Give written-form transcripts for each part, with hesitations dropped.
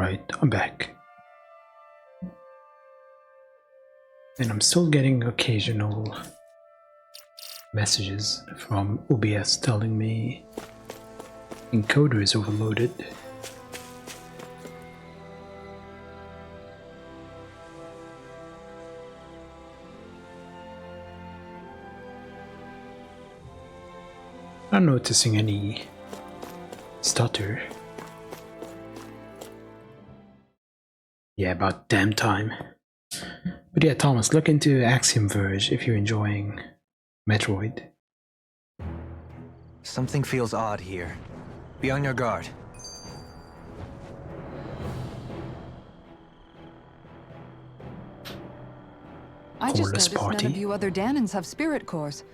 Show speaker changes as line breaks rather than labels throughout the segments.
Alright, I'm back. And I'm still getting occasional messages from OBS telling me encoder is overloaded. Not noticing any stutter. Yeah, about damn time. But yeah, Thomas, look into Axiom Verge if you're enjoying Metroid.
Something feels odd here. Be on your guard.
I just
Coreless
noticed
party.
none of you other Danans have spirit cores.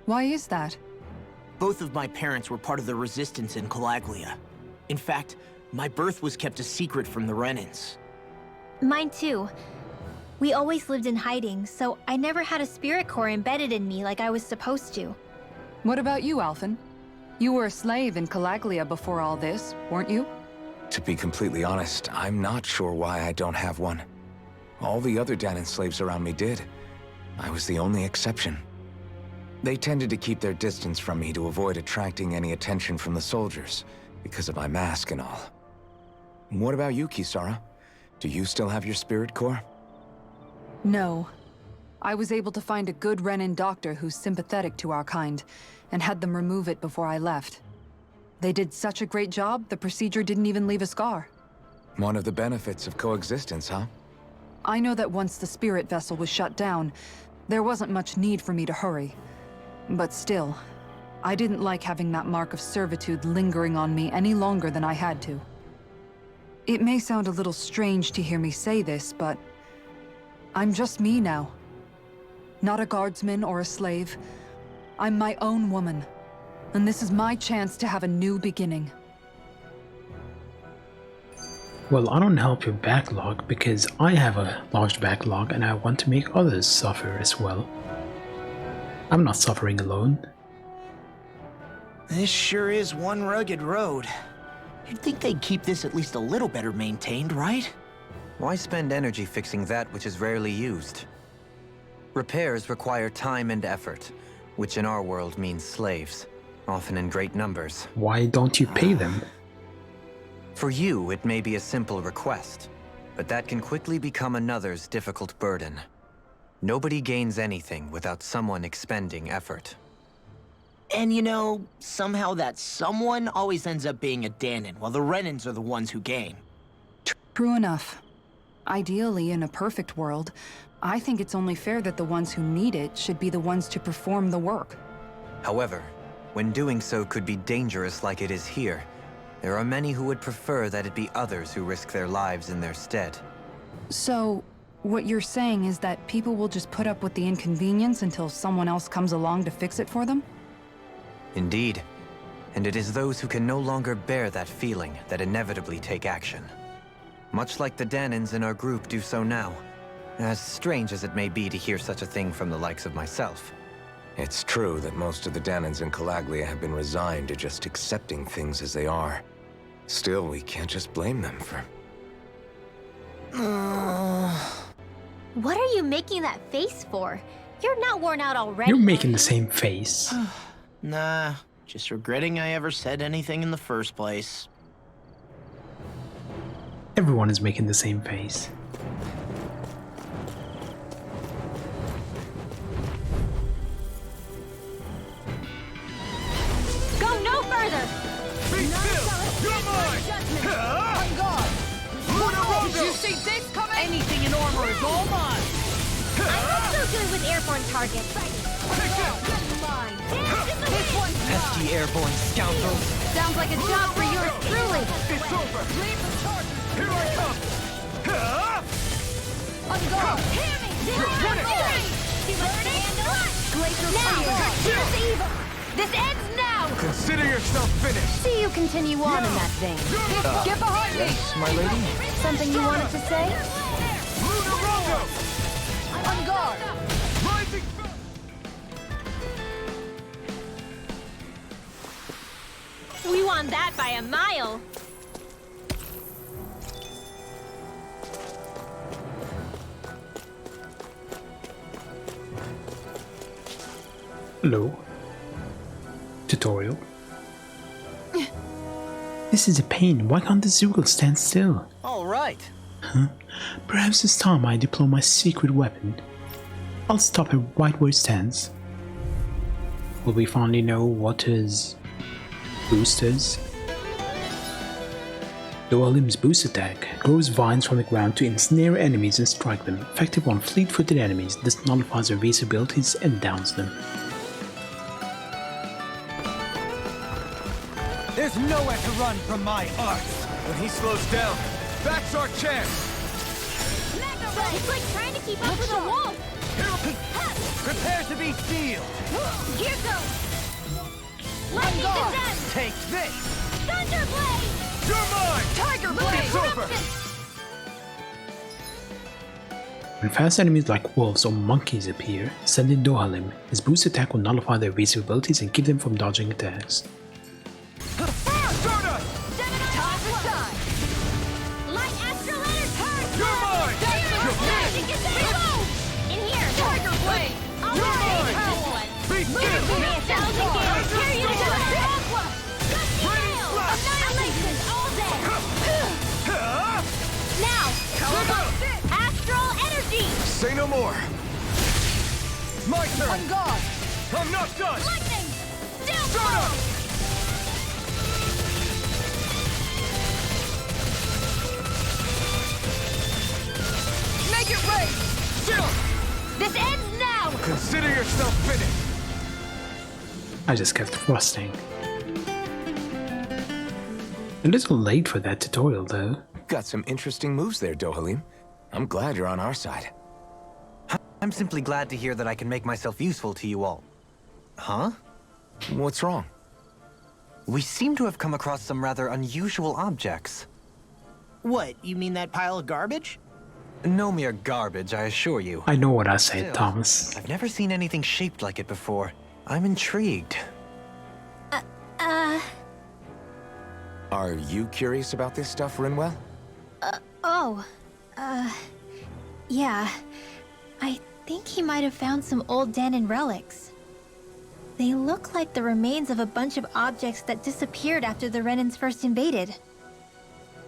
Why is that?
Both of my parents were part of the resistance in Calaglia. In fact, my birth was kept a secret from the Renans.
Mine too. We always lived in hiding, so I never had a spirit core embedded in me like I was supposed to.
What about you, Alphen? You were a slave in Calaglia before all this, weren't you?
To be completely honest, I'm not sure why I don't have one. All the other Danan slaves around me did. I was the only exception. They tended to keep their distance from me to avoid attracting any attention from the soldiers, because of my mask and all. What about you, Kisara? Do you still have your spirit core?
No. I was able to find a good Renan doctor who's sympathetic to our kind, and had them remove it before I left. They did such a great job, the procedure didn't even leave a scar.
One of the benefits of coexistence, huh?
I know that once the spirit vessel was shut down, there wasn't much need for me to hurry. But still, I didn't like having that mark of servitude lingering on me any longer than I had to. It may sound a little strange to hear me say this, but I'm just me now. Not a guardsman or a slave. I'm my own woman, and this is my chance to have a new beginning.
Well, I don't help your backlog because I have a large backlog and I want to make others suffer as well. I'm not suffering alone.
This sure is one rugged road. You'd think they'd keep this at least a little better maintained, right?
Why spend energy fixing that which is rarely used? Repairs require time and effort, which in our world means slaves, often in great numbers.
Why don't you pay them?
For you, it may be a simple request, but that can quickly become another's difficult burden. Nobody gains anything without someone expending effort.
And you know, somehow that someone always ends up being a Danan, while the Renans are the ones who gain.
True enough. Ideally, in a perfect world, I think it's only fair that the ones who need it should be the ones to perform the work.
However, when doing so could be dangerous like it is here, there are many who would prefer that it be others who risk their lives in their stead.
So, what you're saying is that people will just put up with the inconvenience until someone else comes along to fix it for them?
Indeed. And it is those who can no longer bear that feeling that inevitably take action. Much like the Danans in our group do so now. As strange as it may be to hear such a thing from the likes of myself.
It's true that most of the Danans in Calaglia have been resigned to just accepting things as they are. Still, we can't just blame them for...
What are you making that face for? You're not worn out already.
You're making the same face.
Nah, just regretting I ever said anything in the first place.
Everyone is making the same face.
Go no further!
Be still! You're mine!
On guard! Did you see this coming? Anything in armor is all mine!
I'm not so good with airborne targets.
This one's
Pesky airborne scoundrels!
Sounds like a job for yours truly.
It's over!
Leave the charge!
Here I come!
On guard!
Hear me!
Run it!
Glacial fire! Here's evil! This ends now!
Consider yourself finished!
See you continue on in that vein.
Get behind me!
My lady?
Something you wanted to say?
Luna Rondo!
On guard!
Rising
We won that by a mile.
Hello. Tutorial. This is a pain. Why can't the Zoogle stand still?
All right.
Perhaps it's time I deploy my secret weapon. I'll stop it right where it stands. Will we finally know what his boost is? Dohalim's boost attack grows vines from the ground to ensnare enemies and strike them. Effective on fleet-footed enemies, this nullifies their base abilities and downs them.
There's nowhere to run from my art. When he slows down, that's our chance.
It's like trying to keep up with a wolf!
Prepare to be sealed.
Here goes! Lightning descent!
Take this.
Thunderblade!
You're mine.
Tiger
It's over.
When fast enemies like wolves or monkeys appear, send in Dohalim. His boost attack will nullify their evasive abilities and keep them from dodging attacks.
Stardust.
Time to shine! Light astral energy!
You're mine.
In here! Tiger blade! I'll
You're
take
mine.
this one!
Be
Move
still.
me 1,000 gears! Carry it to the Aqua! Gusty nail! Annihilation all day! Now! Astral energy!
Say no more. My turn.
On guard!
I'm not done.
Lightning! Downfall!
Stardust.
Make it rain!
Still.
This ends now!
Consider yourself finished.
I just kept thrusting. A little late for that tutorial though.
Got some interesting moves there, Dohalim. I'm glad you're on our side.
I'm simply glad to hear that I can make myself useful to you all. Huh?
What's wrong?
We seem to have come across some rather unusual objects.
What, you mean that pile of garbage?
No mere garbage, I assure you.
I know what I said,
Still,
Thomas.
I've never seen anything shaped like it before. I'm intrigued.
Are you curious about this stuff, Rinwell?
Yeah. I think he might have found some old Danon relics. They look like the remains of a bunch of objects that disappeared after the Renans first invaded.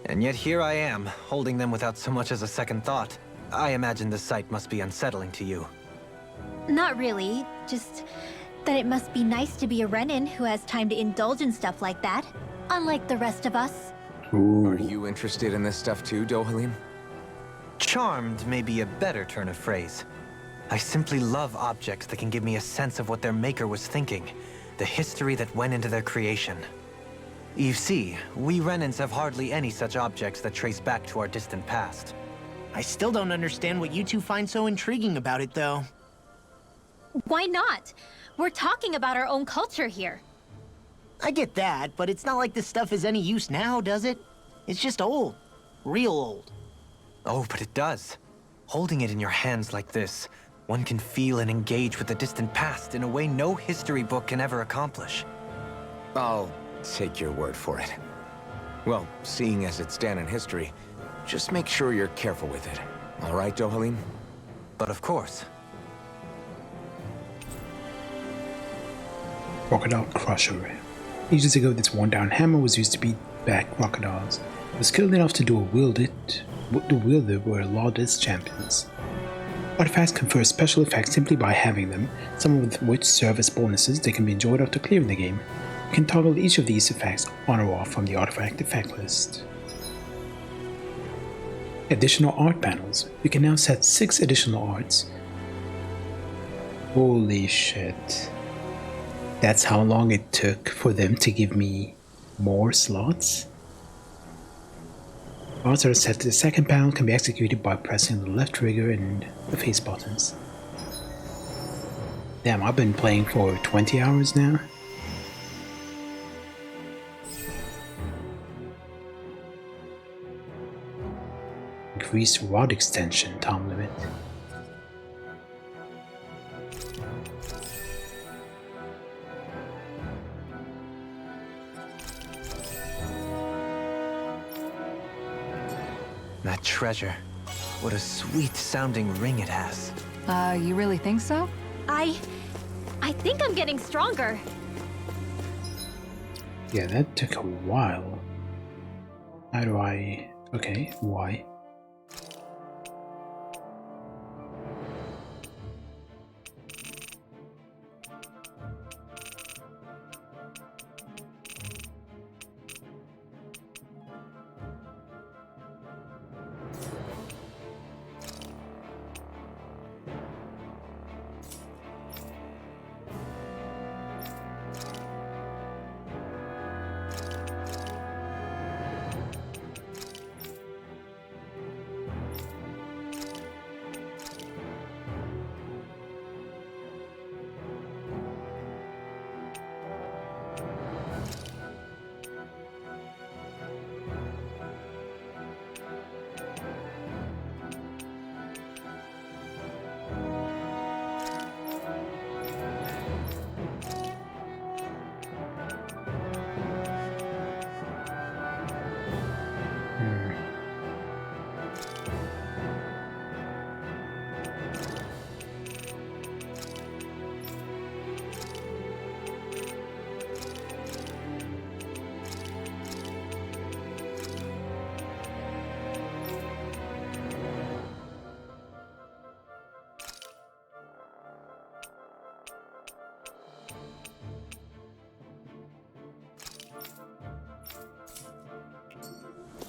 And yet here I am, holding them without so much as a second thought. I imagine the sight must be unsettling to you.
Not really, just that it must be nice to be a Renan who has time to indulge in stuff like that, unlike the rest of us.
Are you interested in this stuff too, Dohalim?
Charmed may be a better turn of phrase. I simply love objects that can give me a sense of what their maker was thinking, the history that went into their creation. You see, we Renans have hardly any such objects that trace back to our distant past.
I still don't understand what you two find so intriguing about it, though.
Why not? We're talking about our own culture here.
I get that, but it's not like this stuff is any use now, does it? It's just old. Real old.
Oh, but it does. Holding it in your hands like this, one can feel and engage with the distant past in a way no history book can ever accomplish.
I'll take your word for it. Well, seeing as it's Danon history, just make sure you're careful with it. All right, Dohalim?
But of course.
Crocodile Crusher. Ages ago, this worn-down hammer was used to beat back crocodiles. It was skilled enough to wield it. The wielder were lauded as champions. Artifacts confer special effects simply by having them, some of which serve as bonuses that can be enjoyed after clearing the game. You can toggle each of these effects on or off from the artifact effect list. Additional art panels. We can now set 6 additional arts. Holy shit. That's how long it took for them to give me more slots? Arts that are set to the second panel can be executed by pressing the left trigger and the face buttons. Damn, I've been playing for 20 hours now. Increased rod extension time limit.
That treasure. What a sweet sounding ring it has.
You really think so?
I think I'm getting stronger.
Yeah, that took a while. How do I... Okay, why?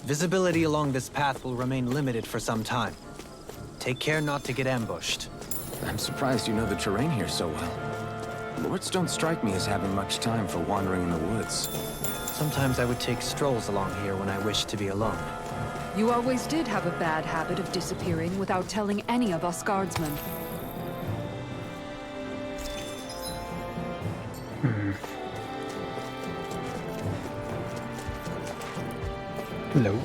Visibility along this path will remain limited for some time. Take care not to get ambushed.
I'm surprised you know the terrain here so well. Lords don't strike me as having much time for wandering in the woods.
Sometimes I would take strolls along here when I wished to be alone.
You always did have a bad habit of disappearing without telling any of us guardsmen.
Hello.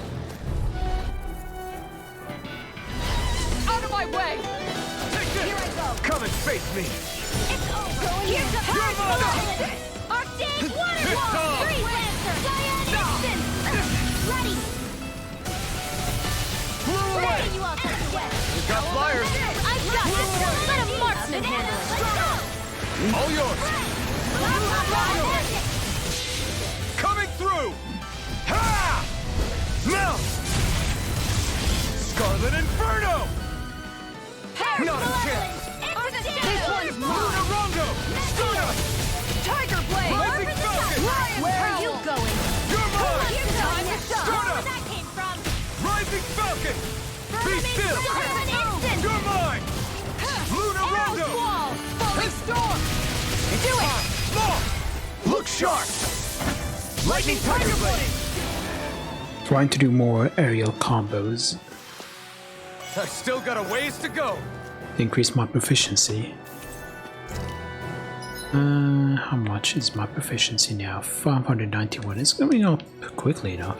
Out of my way!
Take this!
Here I go!
Come and face me!
It's over. Here's the first Arctic water
It's
wall.
on.
Freeze Lancer. Giant instant. Ready.
Blew away!
Ready, you all take the west.
We've got flyers!
I've got this. Let a marksman handle it. Let's go.
All yours! Coming through! Ha! Mount! Scarlet Inferno! Not a chance!
This one's mine!
Lunarongo! Stunner!
Tiger Blade!
Rising Falcon!
Where
are you going?
You're mine!
Time to shine.
Stunner!
Where that came from?
Rising Falcon! Be still!
Instant.
You're mine! Lunarongo!
Wall! Falling Storm!
Do it! Look sharp! Lightning Tiger Blade!
Trying to do more aerial combos
I've still got a ways to go.
to increase my proficiency. How much is my proficiency now? 591. It's coming up quickly enough.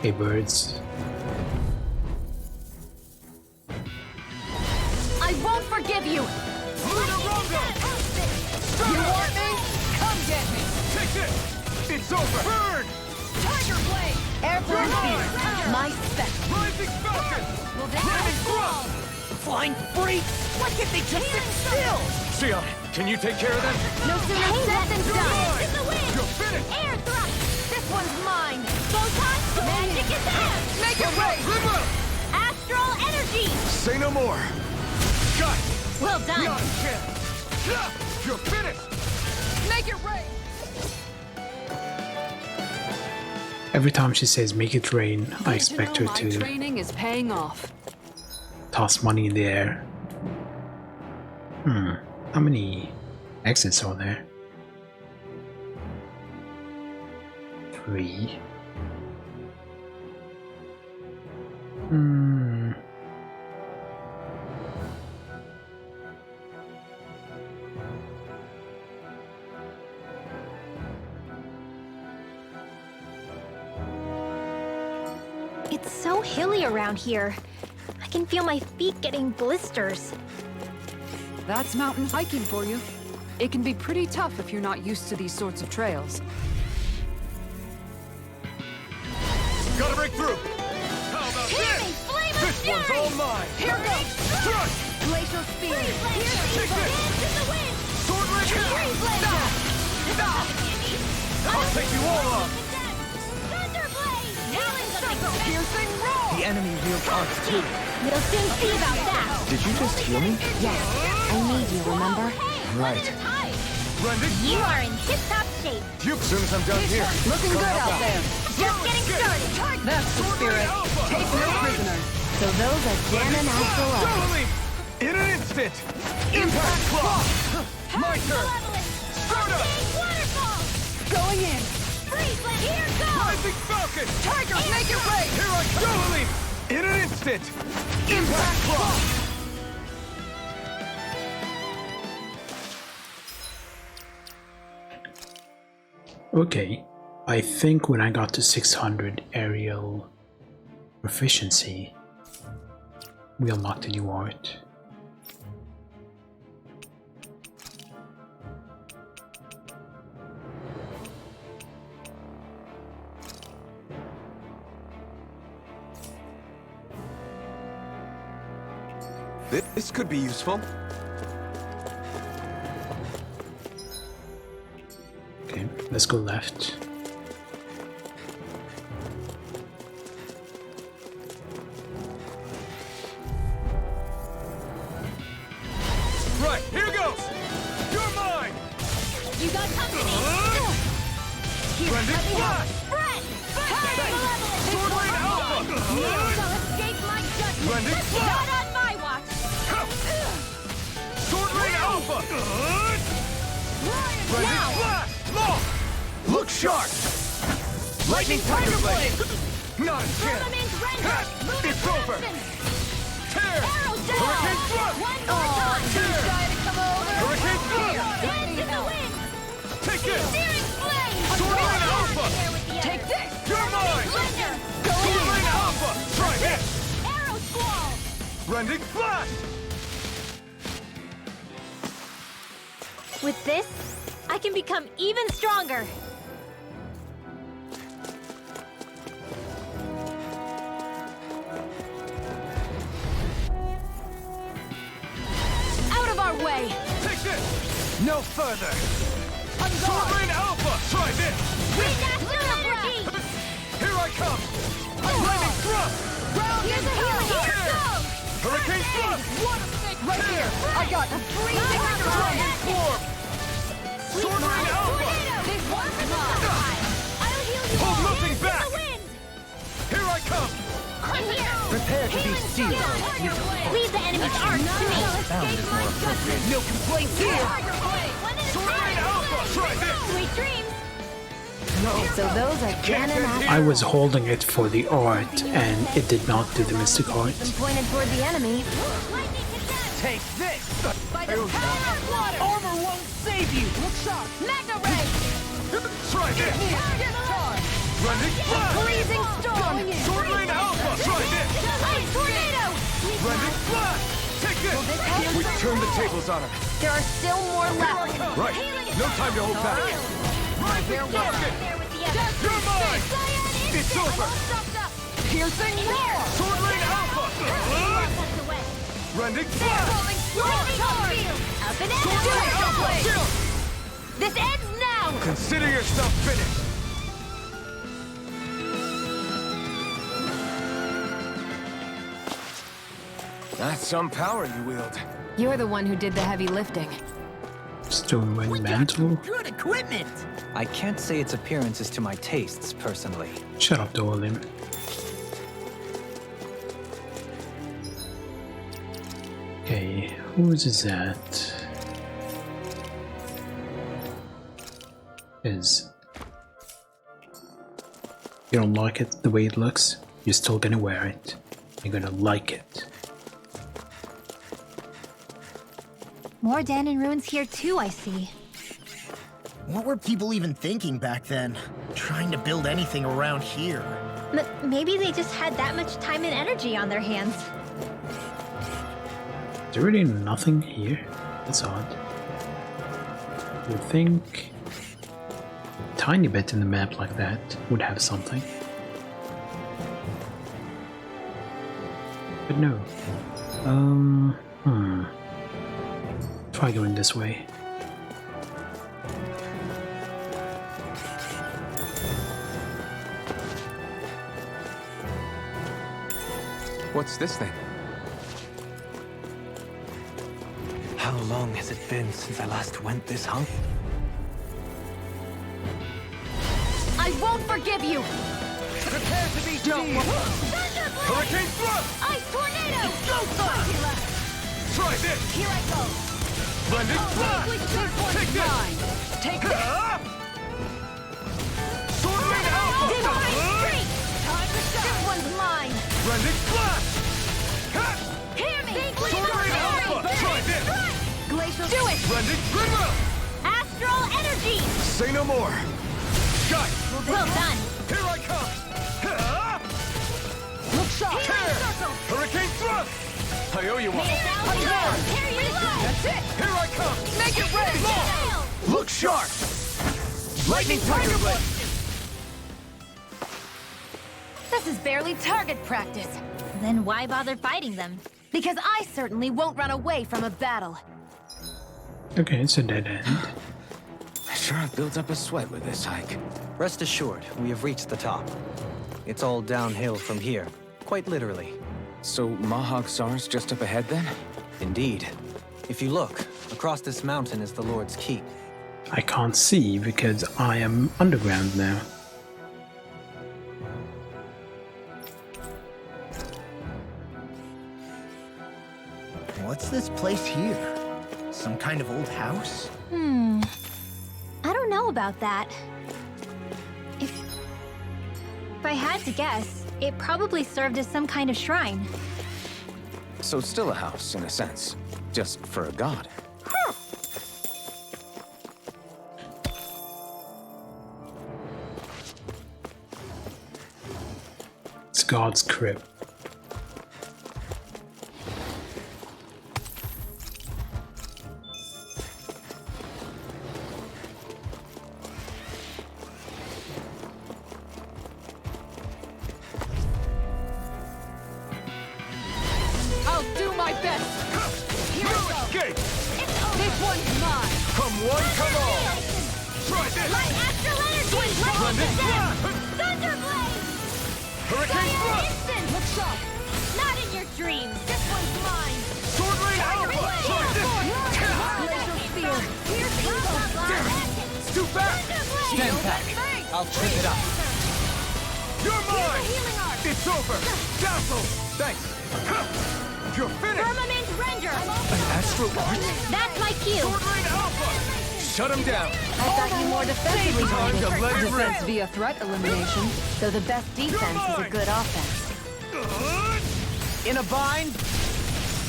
Hey birds.
I won't forgive you!
Lunarongo!
You want me? Come get me!
Take this! It's over! Burn!
Tiger Blade! Airborne Fear! My spec!
Rising Falcon! Ramming Thrust!
Flying freaks! Why can't they just sit still?
Xion, can you take care of them?
No sooner said than done. In the wind.
You're finished!
Air thrust. This one's mine. Photon magic is out.
Make it rain!
Astral energy.
Say no more! Got it!
Well done.
Not a chance! You're finished!
Make it rain!
Every time she says make it rain, I
Good
expect
know
her
my
to
training is paying off.
toss money in the air. How many exits are there? 3.
It's so hilly around here. I can feel my feet getting blisters.
That's mountain hiking for you. It can be pretty tough if you're not used to these sorts of trails.
Gotta break through! How about
Hear me,
this?
flame
This one's all mine!
Here goes!
Thrust!
Glacial Spear!
Take this! Sword Ring! Stop! I'll take you all on!
Piercing Roll!
The enemy wields arcs too.
We'll soon see about that.
Did you just heal me?
Yes, I need you, remember?
Right.
Rending!
You are in tip-top shape.
As soon as I'm done here.
Looking good out there.
Just getting started.
That's the spirit. Take no prisoners. So those are Dan and Alpha left.
Doubling! In an instant! Impact Claw! My turn! Stardust!
Waterfall!
Going in.
Freeze, here goes!
Rising Falcon!
Tigers, make it rain!
Here I come! Doubling! In an instant! Impact Claw!
Okay, I think when I got to 600 aerial proficiency, we unlocked a new art.
This could be useful.
Okay, let's go left.
Right, here goes! You're mine!
You got company!
Rending Flash!
Friend! Malevolent!
Sword Rain Alpha!
You shall escape my judgment!
Rending Flash!
Not on my watch!
Sword Rain Alpha! Rending
Now!
Flash! Law! Look sharp! Lightning Tiger Blade! Not a chance!
Firmament render!
Ha! It's over! Tear!
Arrow down!
Hurricane Thrust!
One more time!
Tear! Hurricane Thrust!
Dance in the wind!
Take this!
Searing flame!
Sword Rain Alpha!
Take this!
You're mine!
Blender!
Sword Rain Alpha! Try this!
Arrow squall!
Rending Flash!
With this, I can become even stronger. Out of our way!
Take this!
No further.
Sword Rain Alpha! Try this!
With national energy!
Here I come! Lightning Thrust!
Here's a healing! Here goes!
Hurricane Thrust!
Right here. I got a freezing
Dragon Form! Sword Rain Alpha!
This one's mine! I'll heal you
Hold
all!
nothing
Dance in
back!
the wind!
Here I come!
I'm here!
Prepare to be sealed.
Leave the enemy's arms to me!
Sound is more appropriate.
No complaints here.
Sword Rain Alpha! Try this!
Sweet dreams!
So those are Dan and Alpha.
I was holding it for the art and it did not do the mystic art.
Pointed toward the enemy.
Lightning condemned!
Take this.
By the power of water!
Armor won't save you.
Look sharp.
Mega ray!
Try this!
Target charge!
Rending Flash!
Blazing storm!
Sword Rain Alpha! Try this!
Ice tornado!
Rending Flash! Take this! We turned the tables on her.
There are still more left.
Right. No time to hold back. Rising Falcon! You're mine! It's over!
Piercing Roar.
Sword Rain Alpha! Rending Flash!
Up and
Sword Rain Alpha!
in!
Shield!
This ends now!
Consider yourself finished! That's some power you wield.
You're the one who did the heavy lifting.
Stonewind Mantle?
Good equipment.
I can't say its appearance is to my tastes, personally.
Shut up, Dolim. Okay, whose is that? You don't like it the way it looks? You're still gonna wear it. You're gonna like it.
More Danon ruins here too, I see.
What were people even thinking back then? Trying to build anything around here.
Maybe they just had that much time and energy on their hands.
Is there really nothing here? That's odd. You would think a tiny bit in the map like that would have something. But no. Try going this way.
What's this thing?
How long has it been since I last went this hung?
I won't forgive you!
Prepare to be seen! Hurricane Thrust!
Ice Tornado!
Go, Godzilla! Try this!
Here I go!
Blending Blast! Take this!
Take this!
Sword Rain Alpha!
Divine Streak! Time to shine! This one's mine!
Blending Blast!
Hear me!
Sword Rain Alpha! Try this!
Glacial... Do it!
Blending Gridwell!
Astral Energy!
Say no more! Sky!
Well done!
Here I come!
Look sharp!
Hurricane Thrust! I owe you one!
Here you go!
That's it! Here I come!
Make it ready!
Look sharp! Lightning Tiger Blade!
This is barely target practice.
Then why bother fighting them?
Because I certainly won't run away from a battle.
Okay, it's a dead end.
I sure have built up a sweat with this hike.
Rest assured, we have reached the top. It's all downhill from here, quite literally.
So Mahag Sar's just up ahead then?
Indeed. If you look, across this mountain is the Lord's Keep.
I can't see because I am underground now.
What's this place here? Some kind of old house?
I don't know about that. If I had to guess, it probably served as some kind of shrine.
So still a house, in a sense. Just for a god.
It's God's crypt.
I'll do my best! Here
No
we go!
escape!
This one's mine!
Come one, come all! Try this!
Light Astral Energy!
Blending Blast!
Thunderblade!
Hurricane Thrust!
Instant! Look sharp! Not in your dreams! This one's mine!
Sword Rain Alpha! Try this!
Glacial Spear! Here's the
Damn it! It's too fast!
Stand back. I'll trip it up.
You're mine!
Healing Arc!
It's over! Dazzle! Thanks! You're finished!
Firmament Render!
Astral Arch?
That's my cue.
Sword Rain Alpha! Shut him down!
I thought you more defensively
Time to
minded.
let it
Defense
rip!
via threat elimination, though the best defense is a good offense.
In a bind?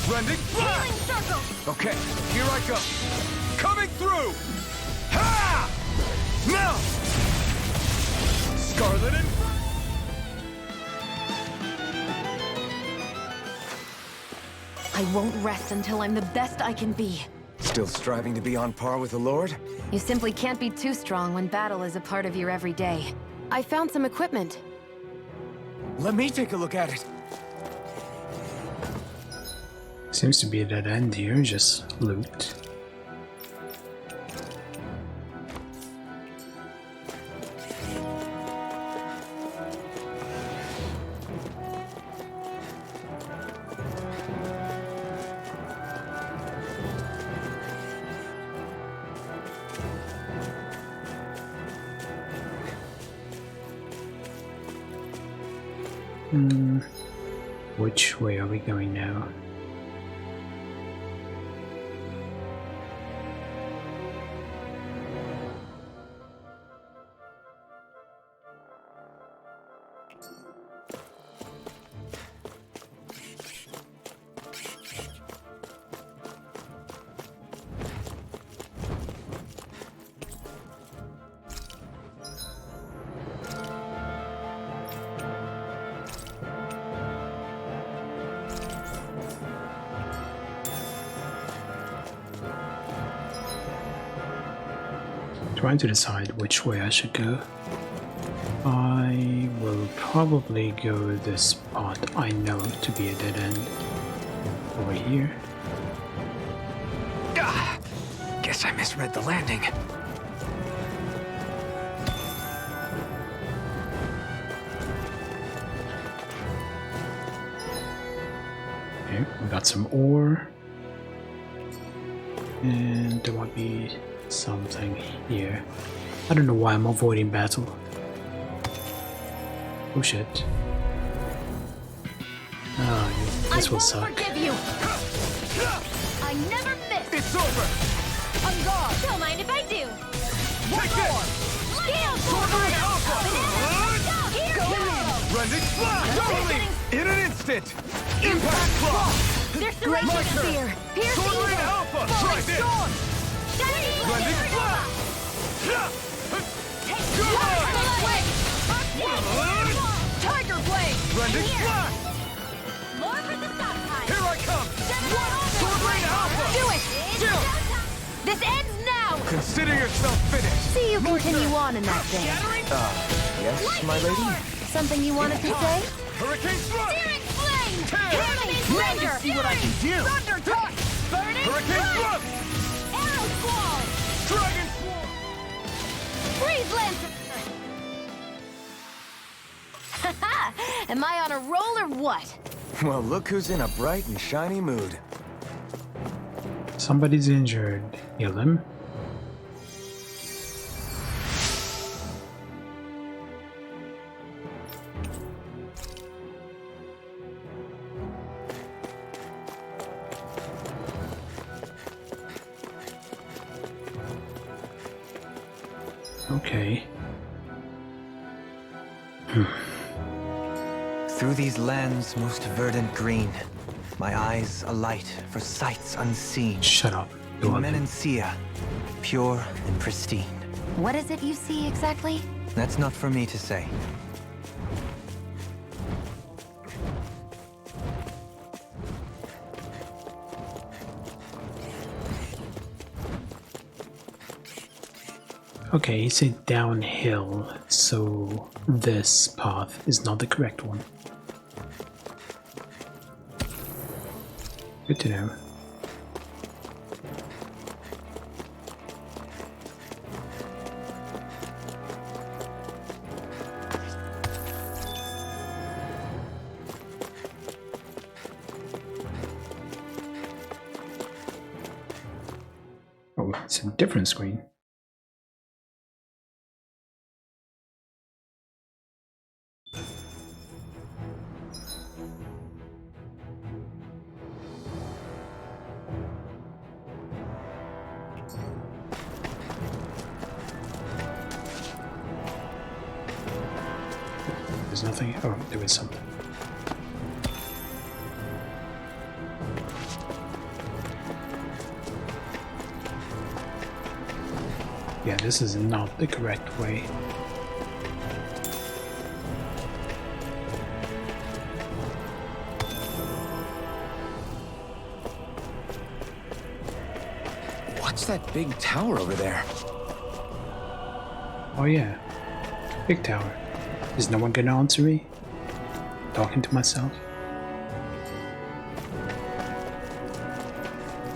Blending Blast!
Circle!
Okay, here I go. Coming through! Ha! Now! Scarlet and...
I won't rest until I'm the best I can be.
Still striving to be on par with the Lord?
You simply can't be too strong when battle is a part of your everyday. I found some equipment.
Let me take a look at it.
Seems to be a dead end here, just loot. Which way are we going now? Trying to decide which way I should go. I will probably go the spot I know to be a dead end. Over here.
Guess I misread the landing.
Okay, we got some ore. And there might be something here. I don't know why I'm avoiding battle. Oh shit. Oh, this will suck.
Forgive you. I never miss.
It's over!
On guard. Don't mind if I do.
Take this!
Scale
Sword Alpha!
Here
Go in! Rending Flash! Totally! In an instant! Impact Block!
There's
My
serrations
turn!
here. Pierce
Sword Rain
evil.
Alpha! Try
Falling
this!
storm. Shining
Rending
flare.
Flash!
Tiger blade.
Rending Flash!
More for the stockpile.
Here I come! Sword Rain Alpha!
Do it. This ends now.
Consider yourself finished!
See you continue on in that vein.
Yes, my lady?
Something you wanted to say?
Hurricane Thrust!
Searing flame.
Tear!
Render.
See what I can do!
Thunder touch. Burning
Hurricane
strike.
Thrust!
Arrow squall.
Dragon Swarm!
Freeze lancer.
Am I on a roll or what?
Well, look who's in a bright and shiny mood.
Somebody's injured. Heal them. Okay.
Through these lands most verdant green, my eyes alight for sights unseen.
Shut up.
In
Go on.
Menancia, pure and pristine.
What is it you see exactly?
That's not for me to say.
Okay, he said downhill, so this path is not the correct one. Good to know. Oh, it's a different screen. There's nothing. Oh, there is something. Yeah, this is not the correct way.
What's that big tower over there?
Oh yeah, big tower. Is no one gonna answer me? Talking to myself?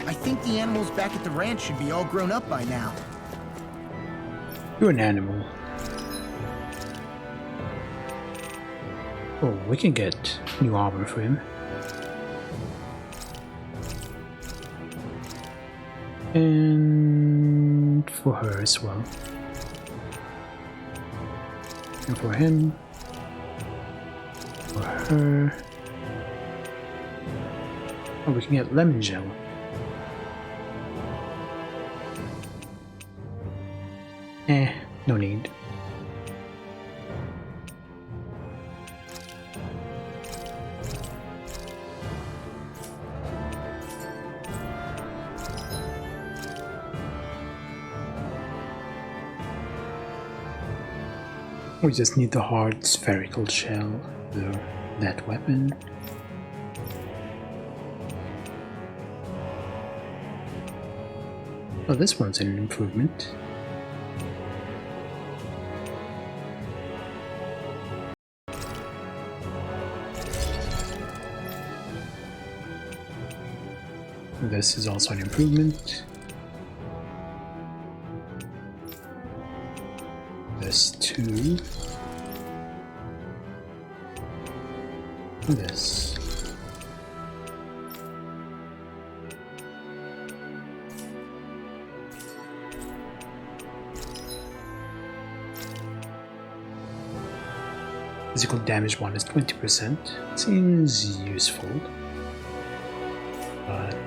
I think the animals back at the ranch should be all grown up by now.
You're an animal. Oh, we can get new armor for him. And for her as well. And for him. For her. Oh, we can get lemon gel. No need. We just need the hard spherical shell for that weapon. Oh, this one's an improvement. This is also an improvement. This too. This. Physical damage one is 20%. Seems useful. But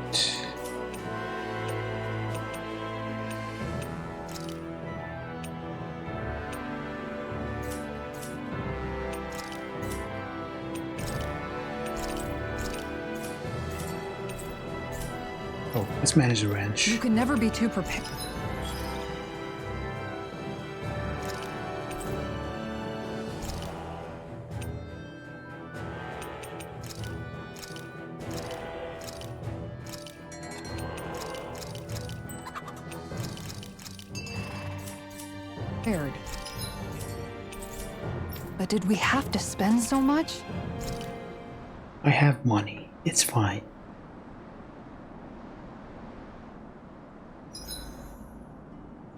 oh, let's manage the ranch.
You can never be too prepared. But did we have to spend so much?
I have money. It's fine.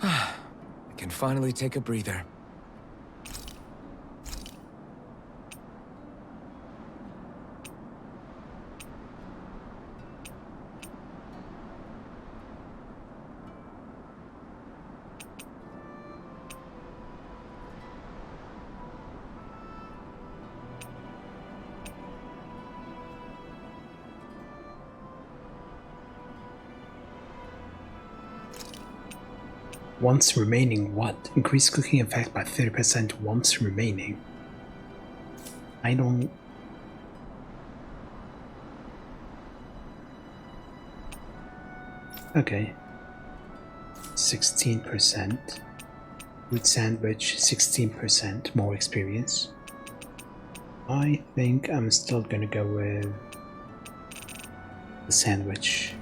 I can finally take a breather.
Once remaining what? Increase cooking effect by 30% once remaining. I don't... Okay. 16%. With sandwich, 16% more experience. I think I'm still gonna go with the sandwich.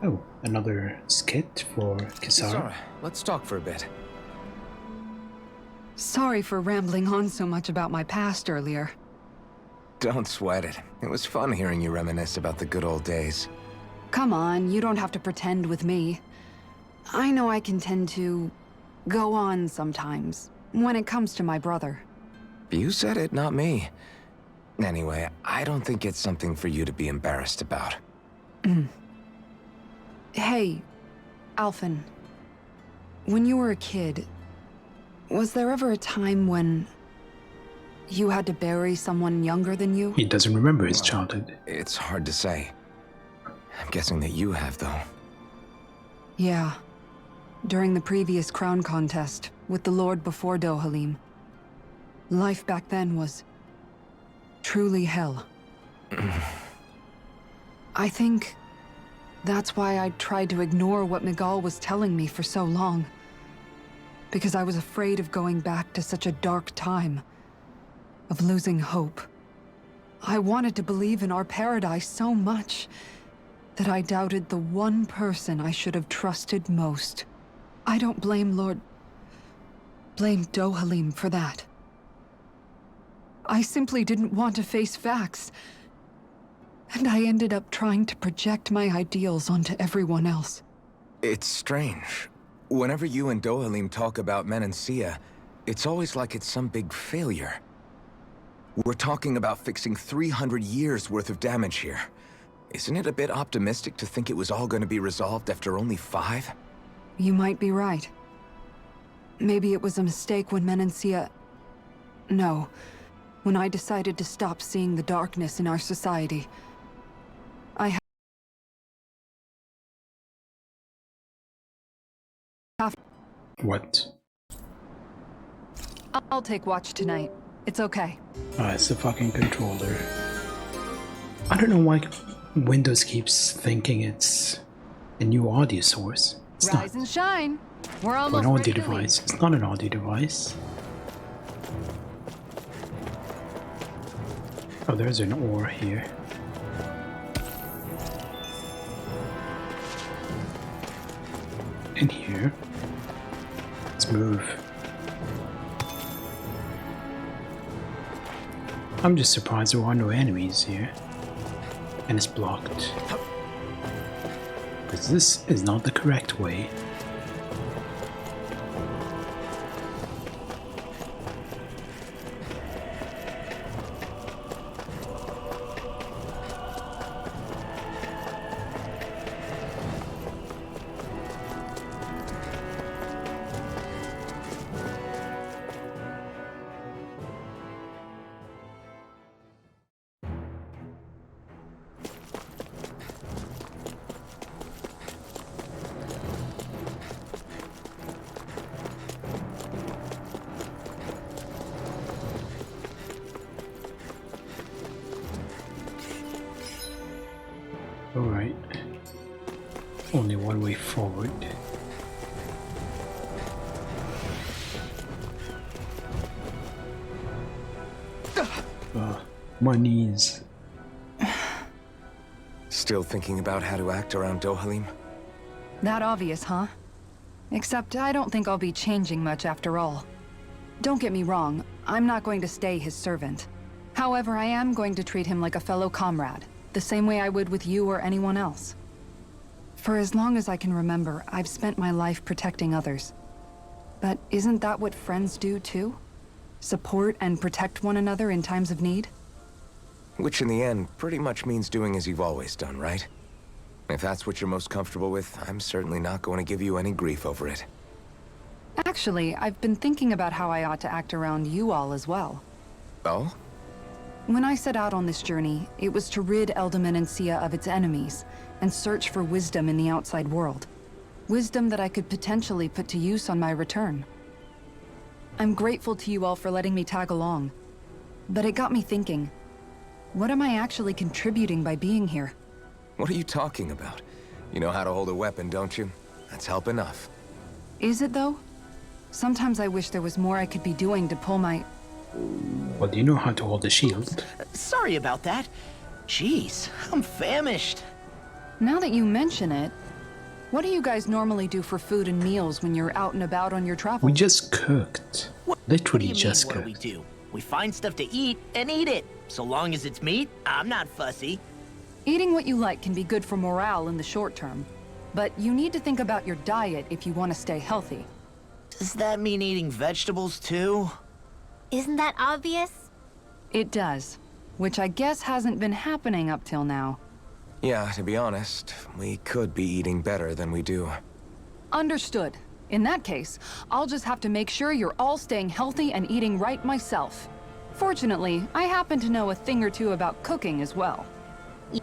Oh, another skit for Kisara.
Kisara, let's talk for a bit.
Sorry for rambling on so much about my past earlier.
Don't sweat it. It was fun hearing you reminisce about the good old days.
Come on, you don't have to pretend with me. I know I can tend to go on sometimes, when it comes to my brother.
You said it, not me. Anyway, I don't think it's something for you to be embarrassed about.
Hey, Alphen. When you were a kid, was there ever a time when you had to bury someone younger than you?
He doesn't remember his childhood.
It's hard to say. I'm guessing that you have, though.
Yeah. During the previous crown contest, with the Lord before Dohalim. Life back then was truly hell. I think that's why I tried to ignore what Miguel was telling me for so long. Because I was afraid of going back to such a dark time. Of losing hope. I wanted to believe in our paradise so much that I doubted the one person I should have trusted most. I don't blame blame Dohalim for that. I simply didn't want to face facts. And I ended up trying to project my ideals onto everyone else.
It's strange. Whenever you and Dohalim talk about Menancia, it's always like it's some big failure. We're talking about fixing 300 years worth of damage here. Isn't it a bit optimistic to think it was all going to be resolved after only 5?
You might be right. Maybe it was a mistake when Menancia... No. When I decided to stop seeing the darkness in our society. I have...
What?
I'll take watch tonight. It's okay.
It's the fucking controller. I don't know why Windows keeps thinking it's a new audio source. It's
Rise
not.
and shine. We're
For
almost
an
ready
audio
to leave.
device. It's not an audio device. Oh, there's an ore here. In here. Let's move. I'm just surprised there are no enemies here. And it's blocked. Because this is not the correct way. Alright. Only one way forward. My knees.
Still thinking about how to act around Dohalim?
That obvious, huh? Except I don't think I'll be changing much after all. Don't get me wrong, I'm not going to stay his servant. However, I am going to treat him like a fellow comrade, the same way I would with you or anyone else. For as long as I can remember, I've spent my life protecting others. But isn't that what friends do too? Support and protect one another in times of need?
Which in the end pretty much means doing as you've always done, right? If that's what you're most comfortable with, I'm certainly not going to give you any grief over it.
Actually, I've been thinking about how I ought to act around you all as well.
Oh?
When I set out on this journey, it was to rid Eldaman and Sia of its enemies, and search for wisdom in the outside world. Wisdom that I could potentially put to use on my return. I'm grateful to you all for letting me tag along, but it got me thinking, what am I actually contributing by being here?
What are you talking about? You know how to hold a weapon, don't you? That's help enough.
Is it though? Sometimes I wish there was more I could be doing to pull my...
Well, do you know how to hold a shield?
Sorry about that. Jeez, I'm famished.
Now that you mention it, what do you guys normally do for food and meals when you're out and about on your travels?
We just cooked. Literally just
What do
cooked.
we do? We find stuff to eat and eat it. So long as it's meat, I'm not fussy.
Eating what you like can be good for morale in the short term, but you need to think about your diet if you want to stay healthy.
Does that mean eating vegetables too?
Isn't that obvious?
It does, which I guess hasn't been happening up till now.
Yeah, to be honest, we could be eating better than we do.
Understood. In that case, I'll just have to make sure you're all staying healthy and eating right myself. Fortunately, I happen to know a thing or two about cooking as well.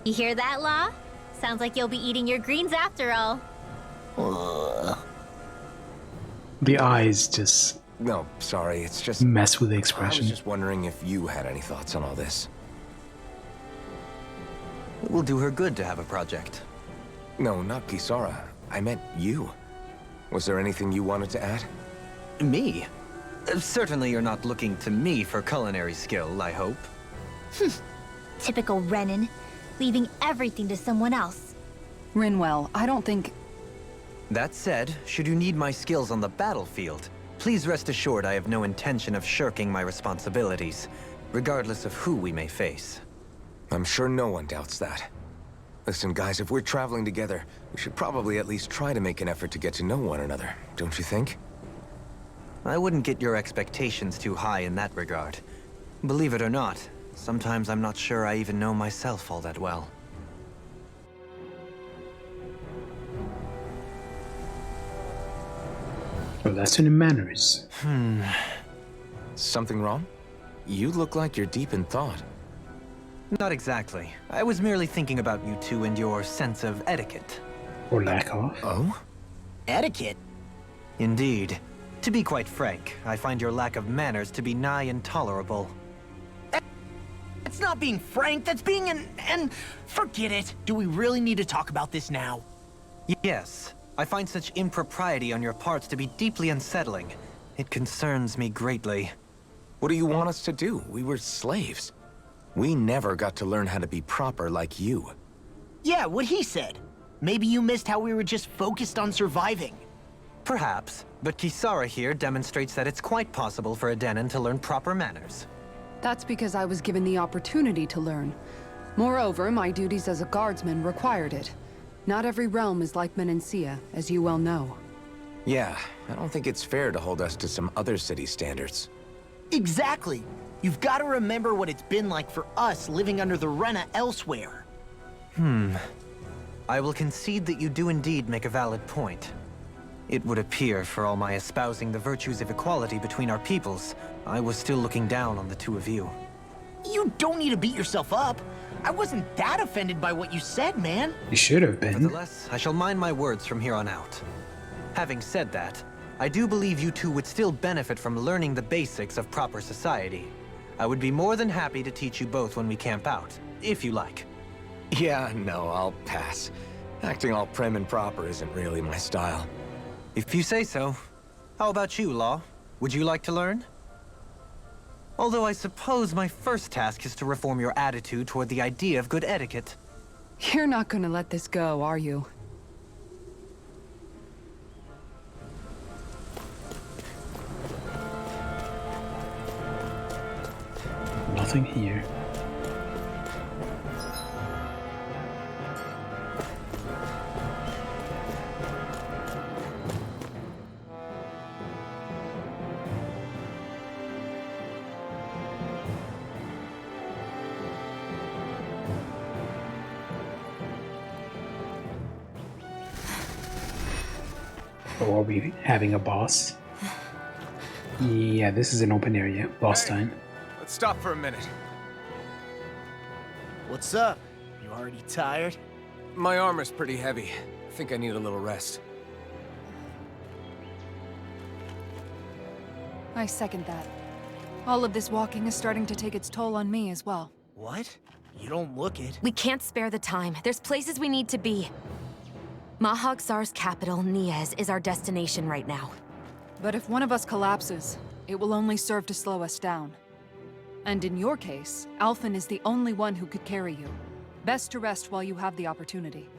You hear that, Law? Sounds like you'll be eating your greens after all.
The eyes just
No, sorry, it's just...
mess with the
I
expression.
was just wondering if you had any thoughts on all this.
It will do her good to have a project.
No, not Kisara. I meant you. Was there anything you wanted to add?
Me? Certainly you're not looking to me for culinary skill, I hope.
Typical Renan, leaving everything to someone else.
Rinwell, I don't think...
That said, should you need my skills on the battlefield, please rest assured I have no intention of shirking my responsibilities, regardless of who we may face.
I'm sure no one doubts that. Listen, guys, if we're traveling together, we should probably at least try to make an effort to get to know one another, don't you think?
I wouldn't get your expectations too high in that regard. Believe it or not, sometimes I'm not sure I even know myself all that well.
A lesson in manners.
Something wrong? You look like you're deep in thought.
Not exactly. I was merely thinking about you two and your sense of etiquette.
Or lack of.
Oh?
Etiquette?
Indeed. To be quite frank, I find your lack of manners to be nigh intolerable.
That's not being frank, that's being and forget it. Do we really need to talk about this now?
Yes. I find such impropriety on your parts to be deeply unsettling. It concerns me greatly.
What do you want us to do? We were slaves. We never got to learn how to be proper like you.
Yeah, what he said. Maybe you missed how we were just focused on surviving.
Perhaps, but Kisara here demonstrates that it's quite possible for a Denon to learn proper manners.
That's because I was given the opportunity to learn. Moreover, my duties as a guardsman required it. Not every realm is like Menancia, as you well know.
Yeah, I don't think it's fair to hold us to some other city standards.
Exactly! You've got to remember what it's been like for us living under the Rena elsewhere.
I will concede that you do indeed make a valid point. It would appear, for all my espousing the virtues of equality between our peoples, I was still looking down on the two of you.
You don't need to beat yourself up. I wasn't that offended by what you said, man.
You should have been.
Nevertheless, I shall mind my words from here on out. Having said that, I do believe you two would still benefit from learning the basics of proper society. I would be more than happy to teach you both when we camp out, if you like.
Yeah, no, I'll pass. Acting all prim and proper isn't really my style.
If you say so. How about you, Law? Would you like to learn? Although I suppose my first task is to reform your attitude toward the idea of good etiquette.
You're not gonna let this go, are you?
Nothing here. Or are we having a boss? Yeah, this is an open area. Boss time.
Let's stop for a minute.
What's up? You already tired?
My armor's pretty heavy. I think I need a little rest.
I second that. All of this walking is starting to take its toll on me as well.
What? You don't look it.
We can't spare the time. There's places we need to be. Mahag Saar's capital, Niez, is our destination right now.
But if one of us collapses, it will only serve to slow us down. And in your case, Alphen is the only one who could carry you. Best to rest while you have the opportunity.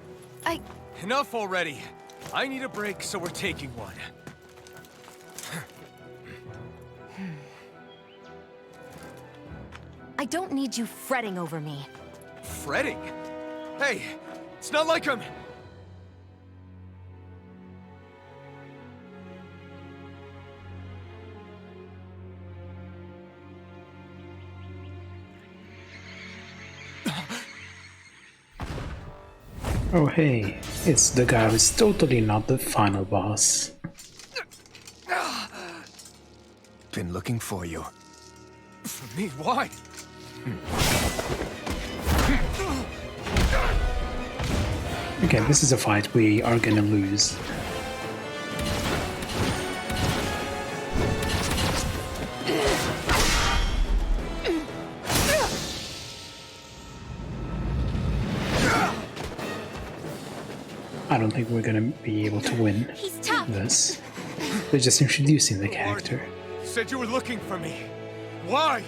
Enough already! I need a break, so we're taking one.
I don't need you fretting over me.
Fretting? Hey, it's not like I'm...
Oh hey, it's the guy who's totally not the final boss.
Been looking for you.
For me? Why?
Okay, this is a fight we are gonna lose. I don't think we're gonna be able to win this. They're just introducing the character.
You said you were looking for me. Why?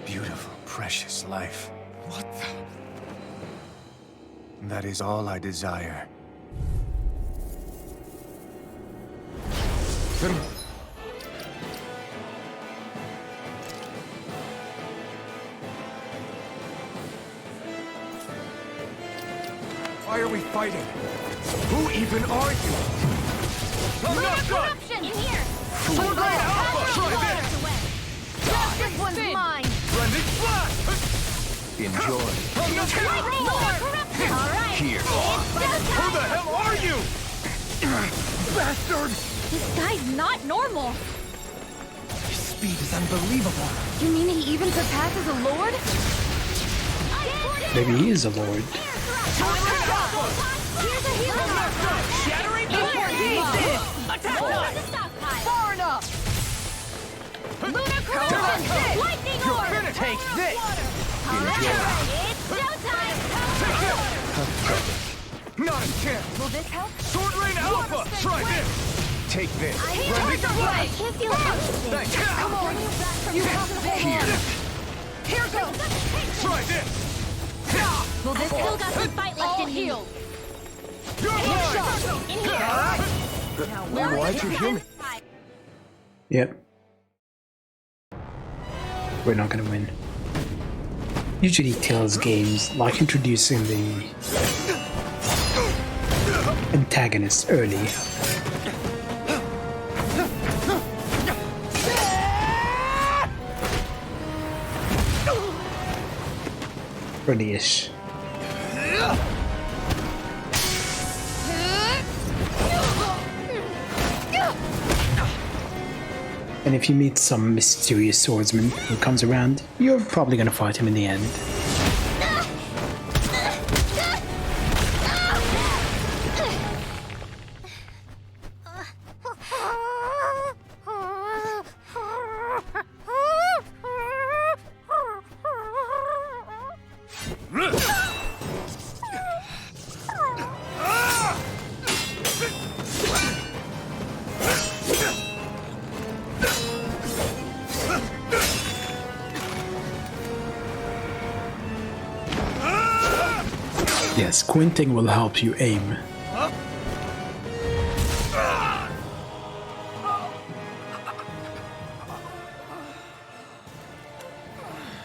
Beautiful, precious life.
What the...
That is all I desire.
Why are we fighting? Who even are you? I'm not done!
In here!
Sword Rain Alpha! Try this!
This one's mine!
Blending Blast!
Enjoy.
I'm not done!
Alright!
Here.
Who the hell are you? Bastard!
This guy's not normal!
His speed is unbelievable.
You mean he even surpasses a lord?
Maybe he is a lord.
Here's a healing
Shattering
Far enough! Lunar Corruption! Lightning Orb!
Take this!
It's showtime!
Not a chance!
Will this help?
Sword Rain Alpha! Try this!
Take this.
I can't feel anything!
Come
on! You have to hold on!
Here goes! Try this!
Will this still got some fight left in you?
You're mine!
In here!
Why'd you hear me?
Yep. we're not gonna win. Usually Tales games like introducing the antagonist early. Early-ish. And if you meet some mysterious swordsman who comes around, you're probably gonna fight him in the end. Yes, squinting will help you aim.